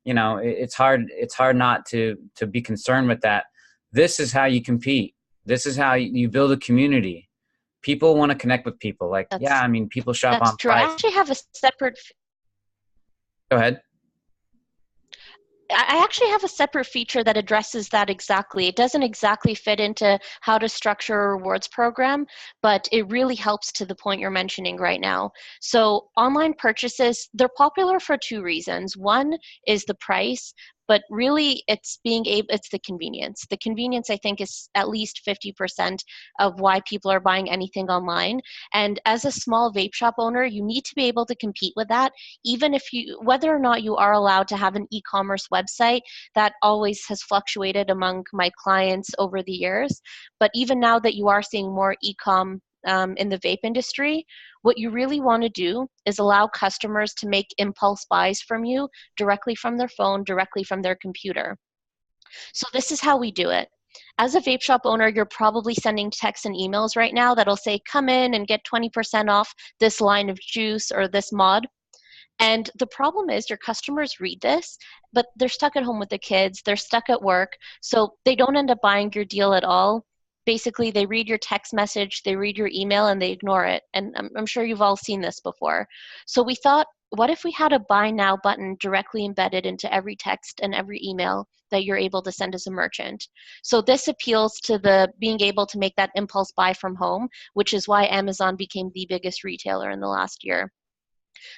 it's hard not to be concerned with that. This is how you compete. This is how you build a community. People want to connect with people. Like people shop on true. price. I actually have a separate. Go ahead. I actually have a separate feature that addresses that exactly. It doesn't exactly fit into how to structure a rewards program, but it really helps to the point you're mentioning right now. So online purchases, they're popular for two reasons. One is the price, but really it's the convenience. The convenience, I think, is at least 50% of why people are buying anything online. And as a small vape shop owner, you need to be able to compete with that, even if whether or not you are allowed to have an e-commerce website. That always has fluctuated among my clients over the years. But even now that you are seeing more e-com in the vape industry, what you really want to do is allow customers to make impulse buys from you directly from their phone, directly from their computer. So this is how we do it. As a vape shop owner, you're probably sending texts and emails right now that'll say, come in and get 20% off this line of juice or this mod. And the problem is your customers read this, but they're stuck at home with the kids, they're stuck at work, so they don't end up buying your deal at all. Basically, they read your text message, they read your email, and they ignore it. And I'm sure you've all seen this before. So we thought, what if we had a buy now button directly embedded into every text and every email that you're able to send as a merchant? So this appeals to the being able to make that impulse buy from home, which is why Amazon became the biggest retailer in the last year.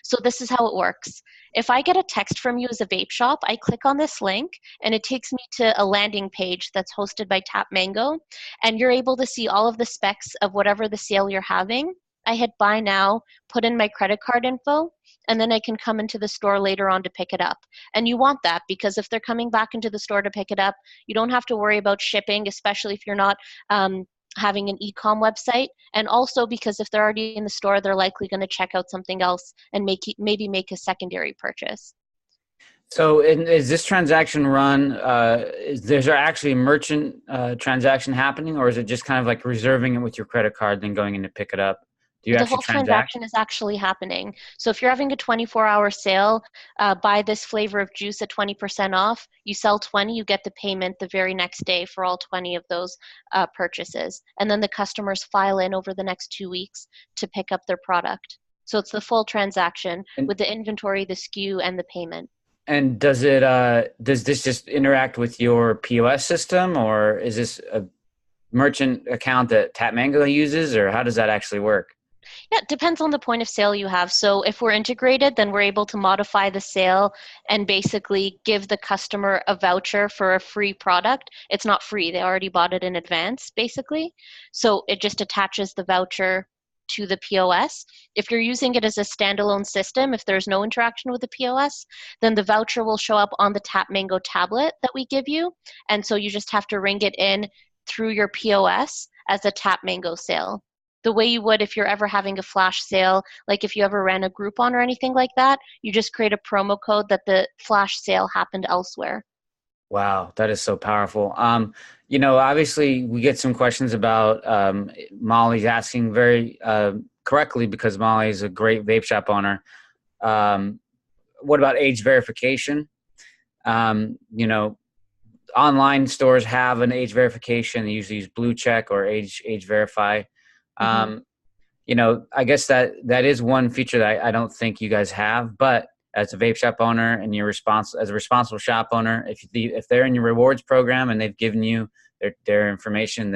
So this is how it works. If I get a text from you as a vape shop, I click on this link and it takes me to a landing page that's hosted by TapMango, and you're able to see all of the specs of whatever the sale you're having. I hit buy now, put in my credit card info, and then I can come into the store later on to pick it up. And you want that because if they're coming back into the store to pick it up, you don't have to worry about shipping, especially if you're not having an e-com website. And also because if they're already in the store, they're likely going to check out something else and maybe make a secondary purchase. So is this transaction run, is there actually a merchant transaction happening, or is it just kind of like reserving it with your credit card, then going in to pick it up? Do you The actually whole transact? transaction is actually happening. So if you're having a 24-hour sale, buy this flavor of juice at 20% off, you sell 20, you get the payment the very next day for all 20 of those purchases. And then the customers file in over the next 2 weeks to pick up their product. So it's the full transaction And with the inventory, the SKU, and the payment. and does this just interact with your POS system, or is this a merchant account that TapMango uses, or how does that actually work? Yeah, it depends on the point of sale you have. So if we're integrated, then we're able to modify the sale and basically give the customer a voucher for a free product. It's not free, they already bought it in advance, basically. So it just attaches the voucher to the POS. If you're using it as a standalone system, if there's no interaction with the POS, then the voucher will show up on the TapMango tablet that we give you. And so you just have to ring it in through your POS as a TapMango sale, the way you would if you're ever having a flash sale, like if you ever ran a Groupon or anything like that. You just create a promo code that the flash sale happened elsewhere. Wow, that is so powerful. Obviously we get some questions about Molly's asking very correctly, because Molly is a great vape shop owner. Um, what about age verification? You know, online stores have an age verification. They usually use Blue Check or Age Verify. Hmm. Um, I guess that is one feature that I don't think you guys have. But as a vape shop owner and as a responsible shop owner, if they're in your rewards program and they've given you their information,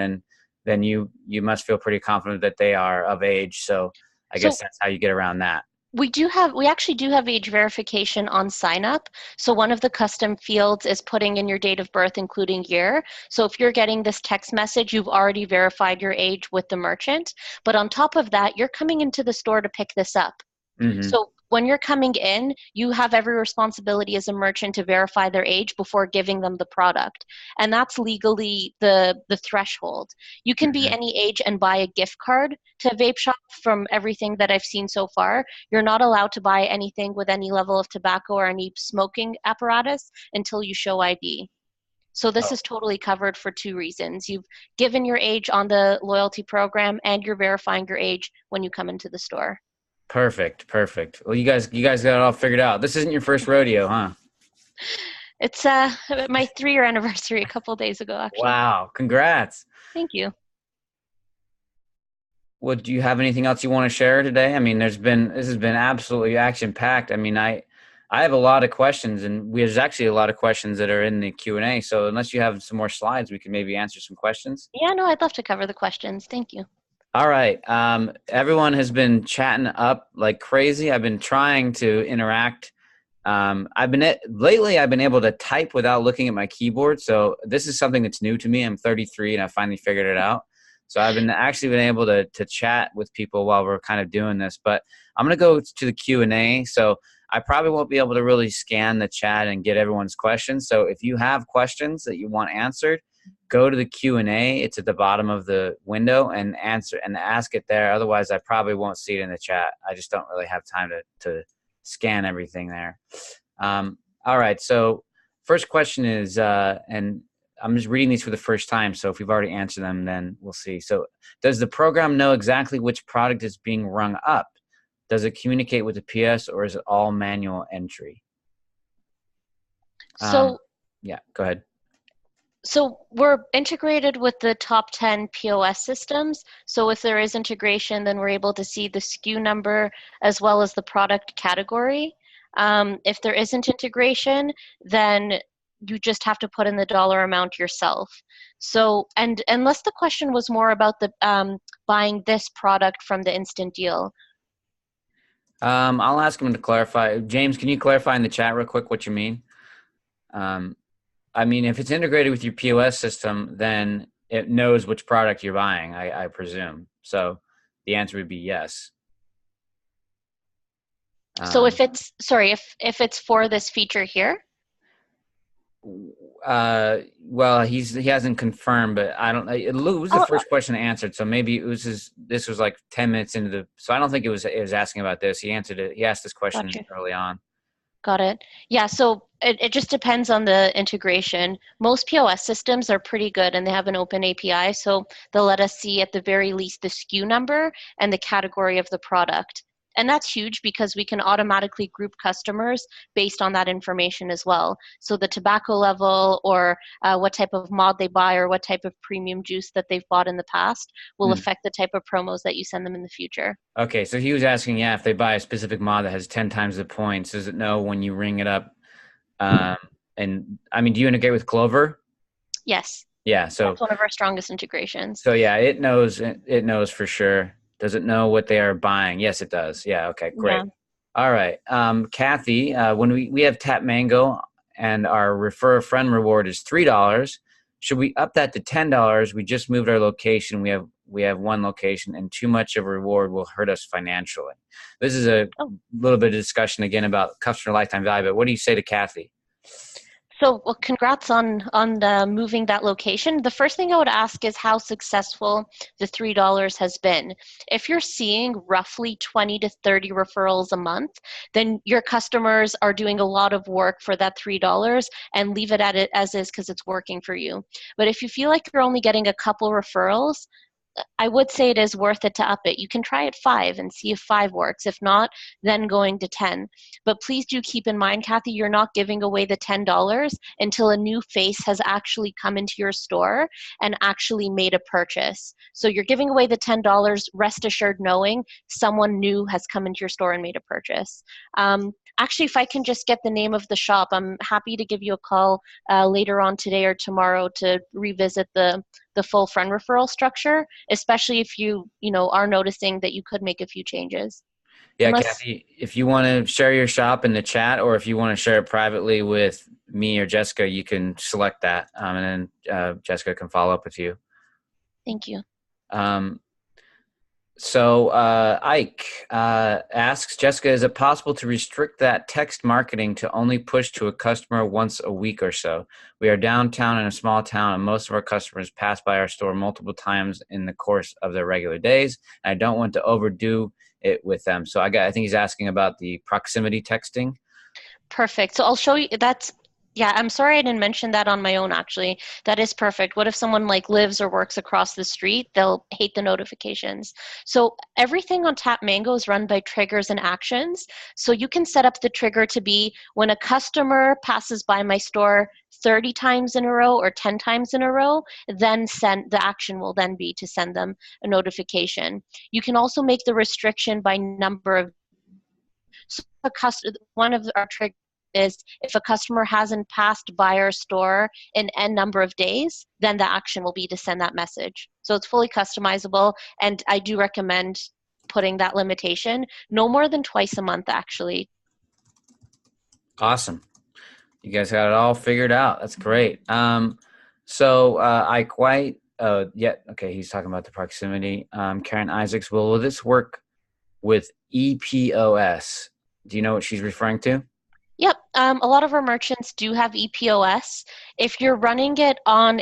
then you must feel pretty confident that they are of age. So I guess So that's how you get around that. we actually do have age verification on sign up. So one of the custom fields is putting in your date of birth, including year. So if you're getting this text message, you've already verified your age with the merchant. But on top of that, you're coming into the store to pick this up. Hmm. So when you're coming in, you have every responsibility as a merchant to verify their age before giving them the product. And that's legally the threshold. You can be Hmm. any age and buy a gift card to a vape shop. From everything that I've seen so far, you're not allowed to buy anything with any level of tobacco or any smoking apparatus until you show ID. So this Oh, is totally covered for two reasons. You've given your age on the loyalty program and you're verifying your age when you come into the store. perfect, perfect. Well, you guys got it all figured out. This isn't your first rodeo, huh? It's my 3-year anniversary a couple days ago, actually. Wow, congrats. Thank you. Well, do you have anything else you want to share today? I mean, this has been absolutely action packed. I mean, I have a lot of questions, and there's actually a lot of questions that are in the Q&A. So unless you have some more slides, we can maybe answer some questions. Yeah, no, I'd love to cover the questions. Thank you. All right. Everyone has been chatting up like crazy. I've been trying to interact Lately I've been able to type without looking at my keyboard. So this is something that's new to me. I'm 33 and I finally figured it out. So I've been able to chat with people while we're kind of doing this, but I'm going to go to the Q&A. So I probably won't be able to really scan the chat and get everyone's questions. So if you have questions that you want answered, go to the Q&A. It's at the bottom of the window and ask it there. Otherwise I probably won't see it in the chat. I just don't really have time to scan everything there. All right. So first question is, and I'm just reading these for the first time. So if we've already answered them, then we'll see. So does the program know exactly which product is being rung up? Does it communicate with the PS, or is it all manual entry? So yeah, go ahead. So we're integrated with the top 10 POS systems. So if there is integration, then we're able to see the SKU number as well as the product category. If there isn't integration, then you just have to put in the dollar amount yourself. So, and unless the question was more about the buying this product from the instant deal. I'll ask him to clarify. James, can you clarify in the chat real quick what you mean? I mean, if it's integrated with your POS system, then it knows which product you're buying, I presume. So the answer would be yes. So if it's, sorry, if it's for this feature here? Well, he hasn't confirmed, but I don't. It was the first question answered, so maybe this was like 10 minutes into the. So I don't think it was asking about this. He answered it. He asked this question early on. Got it. Yeah, so it just depends on the integration. Most POS systems are pretty good and they have an open API, so they'll let us see at the very least the SKU number and the category of the product. And that's huge because we can automatically group customers based on that information as well. So the tobacco level or what type of mod they buy or what type of premium juice that they've bought in the past will affect the type of promos that you send them in the future. Okay, so he was asking, if they buy a specific mod that has 10 times the points, does it know when you ring it up? And I mean, do you integrate with Clover? Yes. Yeah, so that's one of our strongest integrations. So yeah, it knows for sure. Does it know what they are buying? Yes, it does. Yeah, okay, great. Yeah. All right. Kathy, when we have TapMango and our refer a friend reward is $3, should we up that to $10? We just moved our location. We have one location, and too much of a reward will hurt us financially. This is a little bit of discussion again about customer lifetime value, but what do you say to Kathy? So, well, congrats on moving that location. The first thing I would ask is how successful the $3 has been. If you're seeing roughly 20 to 30 referrals a month, then your customers are doing a lot of work for that $3 and leave it at it as is because it's working for you. But if you feel like you're only getting a couple referrals, I would say it is worth it to up it. You can try at 5 and see if 5 works. If not, then going to 10. But please do keep in mind, Kathy, you're not giving away the $10 until a new face has actually come into your store and actually made a purchase. So you're giving away the $10, rest assured knowing someone new has come into your store and made a purchase. Actually, if I can just get the name of the shop, I'm happy to give you a call later on today or tomorrow to revisit the full friend referral structure, especially if you are noticing that you could make a few changes. Yeah, Kathy, if you want to share your shop in the chat, or if you want to share it privately with me or Jessica, you can select that, and then Jessica can follow up with you. Thank you. So Ike asks, Jessica, is it possible to restrict that text marketing to only push to a customer once a week or so? We are downtown in a small town, and most of our customers pass by our store multiple times in the course of their regular days. And I don't want to overdo it with them. So I think he's asking about the proximity texting. Perfect. So I'll show you. Yeah, I'm sorry I didn't mention that on my own, actually. That is perfect. What if someone lives or works across the street? They'll hate the notifications. So everything on TapMango is run by triggers and actions. So you can set up the trigger to be when a customer passes by my store 30 times in a row or 10 times in a row, then the action will then be to send them a notification. You can also make the restriction by number of. So one of our triggers is if a customer hasn't passed by our store in N number of days, then the action will be to send that message. So it's fully customizable, and I do recommend putting that limitation, no more than twice a month, actually. Awesome. You guys got it all figured out. That's great. I quite yeah, okay, he's talking about the proximity. Karen Isaacs, will this work with EPOS? Do you know what she's referring to? Yep, a lot of our merchants do have EPOS. If you're running it on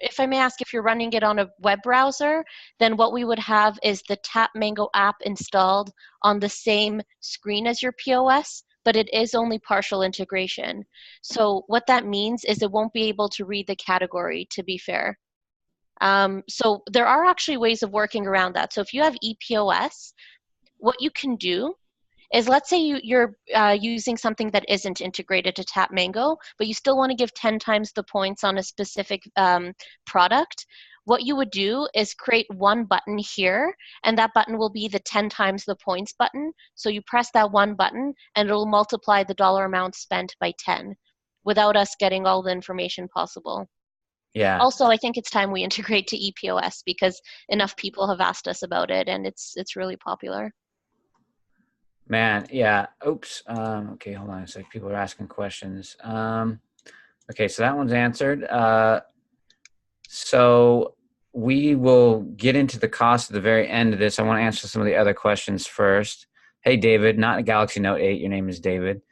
if I may ask, if you're running it on a web browser, then what we would have is the TapMango app installed on the same screen as your POS, but it is only partial integration. So what that means is it won't be able to read the category, to be fair. So there are actually ways of working around that. So if you have EPOS, what you can do is, let's say you're using something that isn't integrated to TapMango, but you still want to give 10 times the points on a specific product. What you would do is create one button here, and that button will be the 10 times the points button. So you press that one button, and it'll multiply the dollar amount spent by 10 without us getting all the information possible. Yeah. Also, I think it's time we integrate to EPOS because enough people have asked us about it, and it's really popular. Man, yeah. Oops. Okay, hold on a sec. People are asking questions. Okay, so that one's answered. So we will get into the cost at the very end of this. I want to answer some of the other questions first. Hey, David, not a Galaxy Note 8. Your name is David.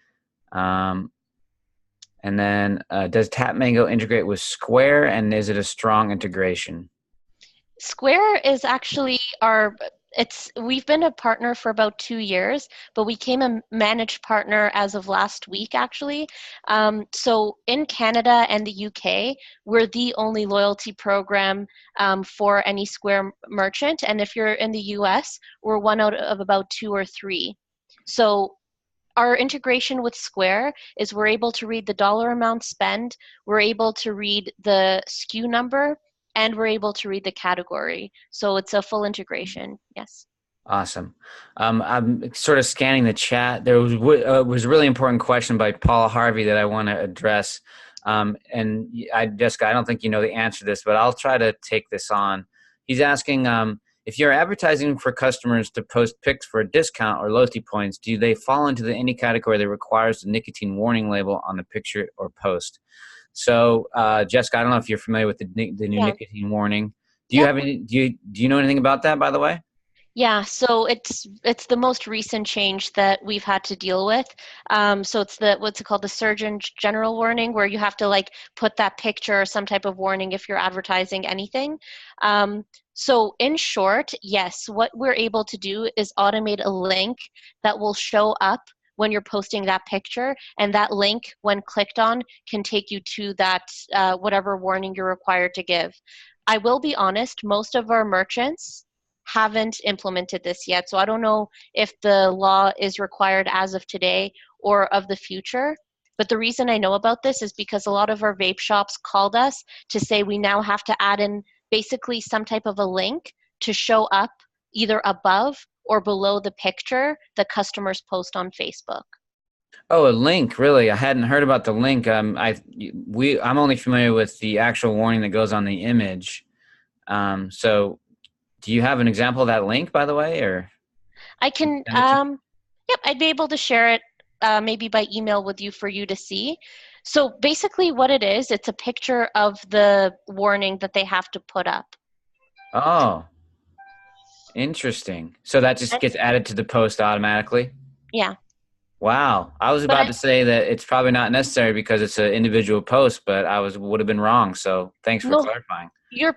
Um, and then, does TapMango integrate with Square, and is it a strong integration? Square is actually we've been a partner for about 2 years, but we became a managed partner as of last week, actually. So in Canada and the UK, we're the only loyalty program for any Square merchant. And if you're in the US, we're one out of about two or three. So our integration with Square is we're able to read the dollar amount spent, we're able to read the SKU number, and we're able to read the category. So it's a full integration, yes. Awesome. I'm sort of scanning the chat. There was a really important question by Paul Harvey that I want to address. Jessica, I don't think you know the answer to this, but I'll try to take this on. He's asking, if you're advertising for customers to post pics for a discount or loyalty points, do they fall into any category that requires the nicotine warning label on the picture or post? So, Jessica, I don't know if you're familiar with the new Yeah. nicotine warning. Yep. Do you know anything about that, by the way? Yeah, so it's the most recent change that we've had to deal with. So it's the what's it called, the Surgeon General warning, where you have to like put that picture or some type of warning if you're advertising anything. So in short, yes, what we're able to do is automate a link that will show up when you're posting that picture, and that link, when clicked on, can take you to that whatever warning you're required to give. I will be honest, most of our merchants haven't implemented this yet. So I don't know if the law is required as of today or of the future. But the reason I know about this is because a lot of our vape shops called us to say we now have to add in basically some type of a link to show up either above or below the picture that customers post on Facebook. Oh, a link, really? I hadn't heard about the link. I'm only familiar with the actual warning that goes on the image. So do you have an example of that link, by the way, or I can, send it to me? yep, I'd be able to share it maybe by email with you for you to see. So basically what it is, it's a picture of the warning that they have to put up. Oh, interesting. So that just And- gets added to the post automatically? Yeah, Wow. I was but about to say that it's probably not necessary because it's an individual post, but would have been wrong. So thanks for no, clarifying. you're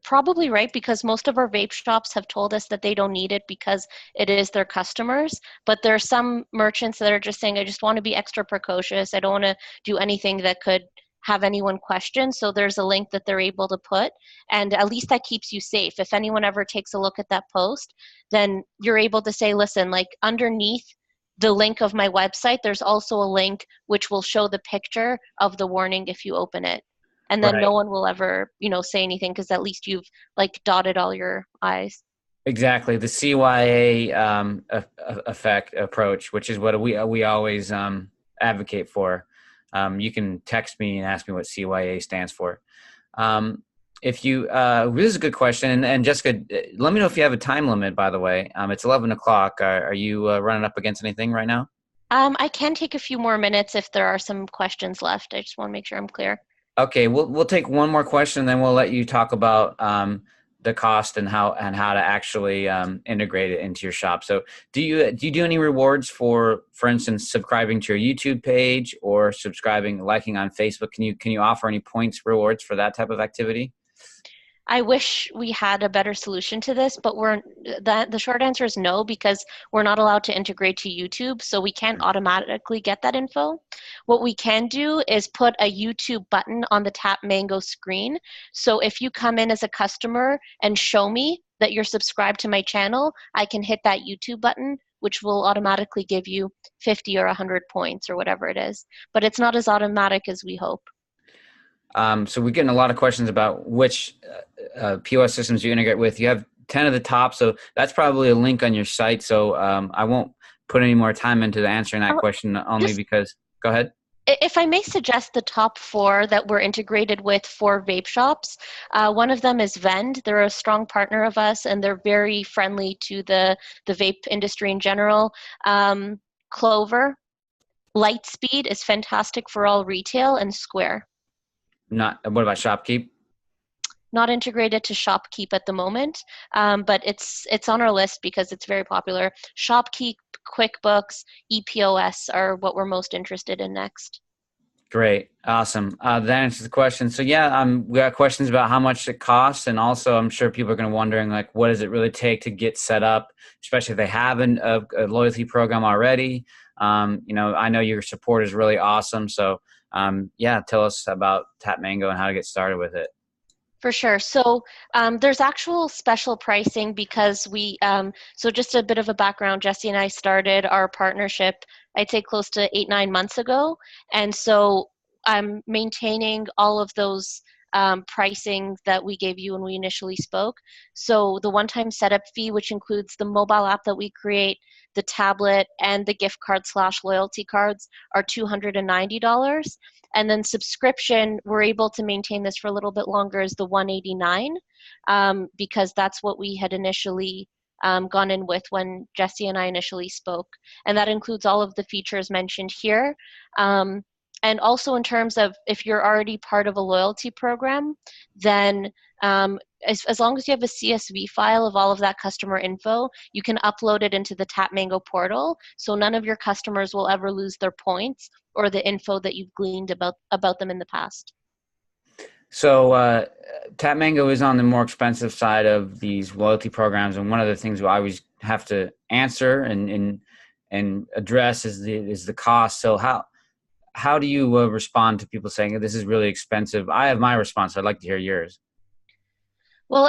probably right because most of our vape shops have told us that they don't need it because it is their customers. But there are some merchants that are just saying, I just want to be extra precocious. I don't want to do anything that could have anyone question. So there's a link that they're able to put, and at least that keeps you safe. If anyone ever takes a look at that post, then you're able to say, listen, like underneath the link of my website, there's also a link which will show the picture of the warning if you open it. And then no Right. one will ever, say anything because at least you've like dotted all your I's. Exactly, the CYA effect approach, which is what we always advocate for. You can text me and ask me what CYA stands for. Um, if you, this is a good question. And Jessica, let me know if you have a time limit, by the way. It's 11 o'clock. Are you running up against anything right now? I can take a few more minutes if there are some questions left. I just want to make sure I'm clear. Okay, we'll take one more question, and then we'll let you talk about the cost and how to actually integrate it into your shop. So, do you do any rewards for instance, subscribing to your YouTube page or subscribing, liking on Facebook? Can you offer any points rewards for that type of activity? I wish we had a better solution to this, but the short answer is no, because we're not allowed to integrate to YouTube, so we can't automatically get that info. What we can do is put a YouTube button on the TapMango screen. So if you come in as a customer and show me that you're subscribed to my channel, I can hit that YouTube button, which will automatically give you 50 or 100 points or whatever it is. But it's not as automatic as we hope. So we're getting a lot of questions about which POS systems you integrate with. You have 10 of the top, so that's probably a link on your site. So I won't put any more time into answering that question, only because, go ahead. If I may suggest the top 4 that we're integrated with for vape shops, one of them is Vend. They're a strong partner of us, and they're very friendly to the vape industry in general. Clover, Lightspeed is fantastic for all retail, and Square. Not, what about Shopkeep? Not integrated to Shopkeep at the moment, but it's on our list because it's very popular. Shopkeep, QuickBooks, EPOS are what we're most interested in next. Great. Awesome. That answers the question. So yeah, we got questions about how much it costs. And also I'm sure people are going to wondering, like, what does it really take to get set up, especially if they have a loyalty program already. I know your support is really awesome. So yeah, tell us about TapMango and how to get started with it. For sure. So there's actual special pricing because so just a bit of a background, Jesse and I started our partnership, I'd say close to 8-9 months ago. And so I'm maintaining all of those pricing that we gave you when we initially spoke. So the one-time setup fee, which includes the mobile app that we create, the tablet, and the gift card / loyalty cards, are $290. And then subscription, we're able to maintain this for a little bit longer, is the $189, because that's what we had initially gone in with when Jesse and I initially spoke. And that includes all of the features mentioned here. And also in terms of if you're already part of a loyalty program, then as long as you have a CSV file of all of that customer info, you can upload it into the TapMango portal. So none of your customers will ever lose their points or the info that you've gleaned about them in the past. So TapMango is on the more expensive side of these loyalty programs, and one of the things we always have to answer and address is the cost. So how do you respond to people saying this is really expensive? I have my response. I'd like to hear yours. Well,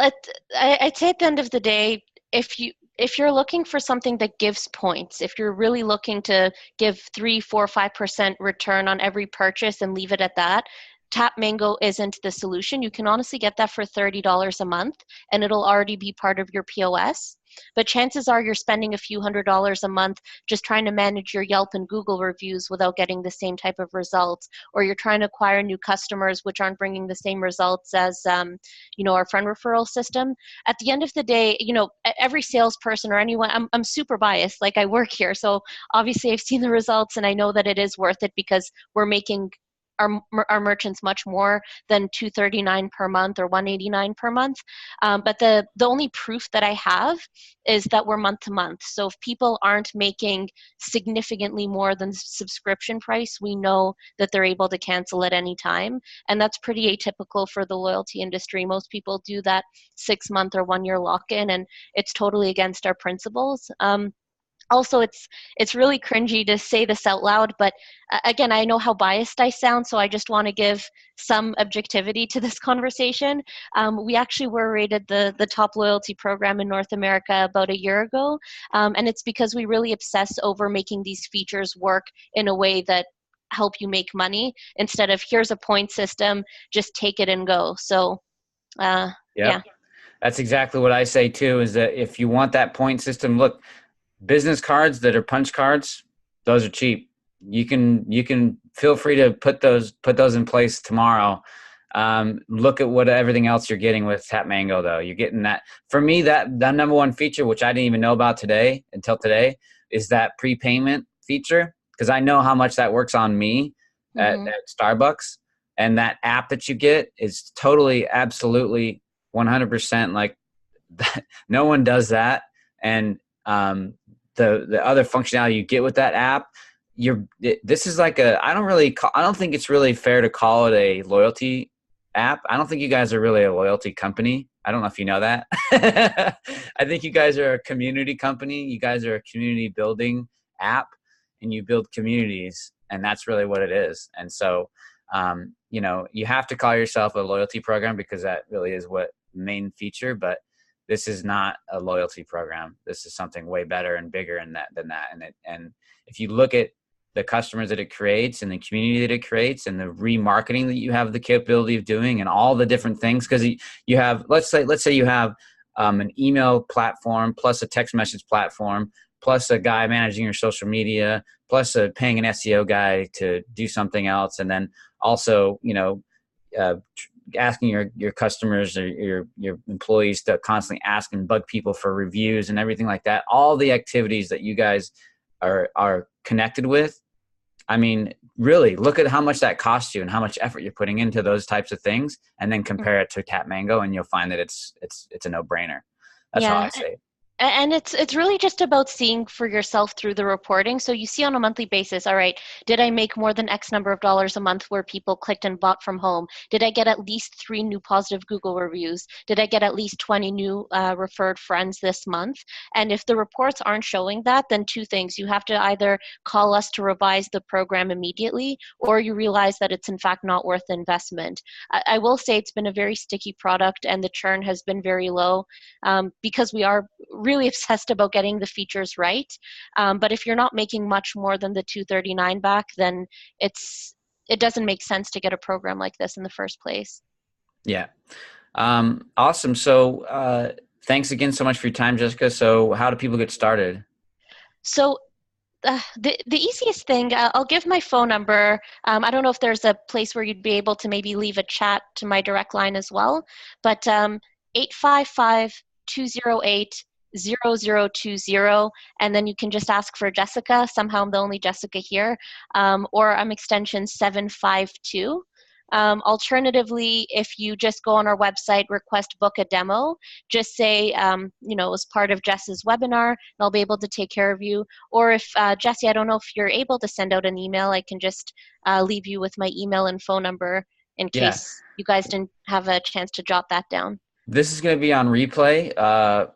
I'd say at the end of the day, if you're looking for something that gives points, if you're really looking to give 3, 4, 5% return on every purchase and leave it at that, TapMango isn't the solution. You can honestly get that for $30 a month, and it'll already be part of your POS. But chances are you're spending a few $100s a month just trying to manage your Yelp and Google reviews without getting the same type of results, or you're trying to acquire new customers which aren't bringing the same results as our friend referral system. At the end of the day, every salesperson or anyone, I'm super biased, like I work here, so obviously I've seen the results and I know that it is worth it because we're making our merchants much more than $239 per month or $189 per month. But the only proof that I have is that we're month to month. So if people aren't making significantly more than the subscription price, we know that they're able to cancel at any time. And that's pretty atypical for the loyalty industry. Most people do that 6-month or 1-year lock-in, and it's totally against our principles. Also, it's really cringy to say this out loud, but again, I know how biased I sound, so I just want to give some objectivity to this conversation. We actually were rated the top loyalty program in North America about a year ago, and it's because we really obsess over making these features work in a way that help you make money instead of here's a point system, just take it and go. So, yeah. That's exactly what I say too, is that if you want that point system, look, business cards that are punch cards, those are cheap. You can feel free to put those in place tomorrow. Look at what everything else you're getting with TapMango, though. You're getting that. For me, that number one feature, which I didn't even know about until today, is that prepayment feature, because I know how much that works on me at Starbucks. And that app that you get is totally, absolutely, 100% like no one does that. And the other functionality you get with that app, this is like I don't think it's really fair to call it a loyalty app. I don't think you guys are really a loyalty company. I don't know if you know that. I think you guys are a community company. You guys are a community building app, and you build communities, and that's really what it is. And so, you have to call yourself a loyalty program, because that really is what main feature, but this is not a loyalty program. This is something way better and bigger than that. And if you look at the customers that it creates and the community that it creates and the remarketing that you have the capability of doing and all the different things, because you have, let's say you have an email platform plus a text message platform plus a guy managing your social media plus paying an SEO guy to do something else, and then also asking your customers or your employees to constantly ask and bug people for reviews and everything like that. All the activities that you guys are connected with. I mean, really look at how much that costs you and how much effort you're putting into those types of things, and then compare it to TapMango, and you'll find that it's a no-brainer. That's how I say it. And it's really just about seeing for yourself through the reporting. So you see on a monthly basis, all right, did I make more than X number of dollars a month where people clicked and bought from home? Did I get at least 3 new positive Google reviews? Did I get at least 20 new referred friends this month? And if the reports aren't showing that, then 2 things. You have to either call us to revise the program immediately, or you realize that it's in fact not worth the investment. I will say it's been a very sticky product, and the churn has been very low, because we are really obsessed about getting the features right. But if you're not making much more than the $239 back, then it doesn't make sense to get a program like this in the first place. Yeah. Awesome. So thanks again so much for your time, Jessica. So how do people get started? So the easiest thing, I'll give my phone number. I don't know if there's a place where you'd be able to maybe leave a chat to my direct line as well, but 855-208-0020, and then you can just ask for Jessica. Somehow I'm the only Jessica here, or I'm extension 752. Alternatively, if you just go on our website, request book a demo, just say, as part of Jess's webinar, and I'll be able to take care of you. Or if, Jesse, I don't know if you're able to send out an email, I can just leave you with my email and phone number in case you guys didn't have a chance to jot that down. This is going to be on replay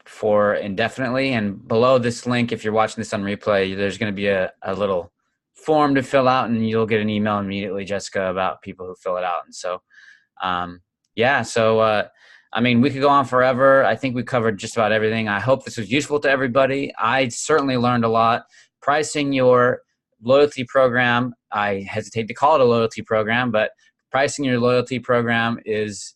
for indefinitely. And below this link, if you're watching this on replay, there's going to be a little form to fill out, and you'll get an email immediately, Jessica, about people who fill it out. And so, I mean, we could go on forever. I think we covered just about everything. I hope this was useful to everybody. I certainly learned a lot. Pricing your loyalty program, I hesitate to call it a loyalty program, but pricing your loyalty program is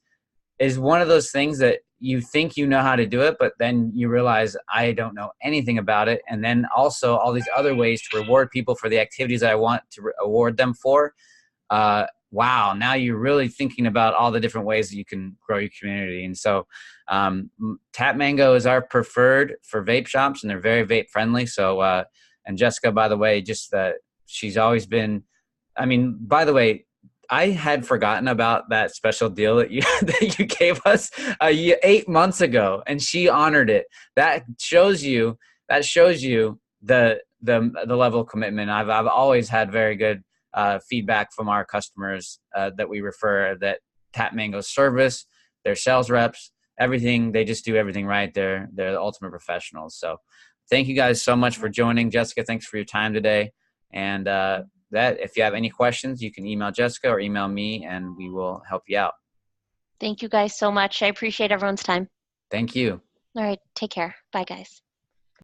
one of those things that you think you know how to do it, but then you realize I don't know anything about it. And then also all these other ways to reward people for the activities that I want to reward them for. Wow, now you're really thinking about all the different ways that you can grow your community. And so TapMango is our preferred for vape shops, and they're very vape friendly. So, and Jessica, by the way, she's always been, I mean, by the way, I had forgotten about that special deal that you gave us 8 months ago, and she honored it. That shows you the level of commitment. I've always had very good feedback from our customers that we refer, that TapMango's service, their sales reps, everything, they just do everything right. They're the ultimate professionals. So thank you guys so much for joining. Jessica, thanks for your time today. And that if you have any questions, you can email Jessica or email me, and we will help you out. Thank you guys so much. I appreciate everyone's time. Thank you. All right. Take care. Bye, guys.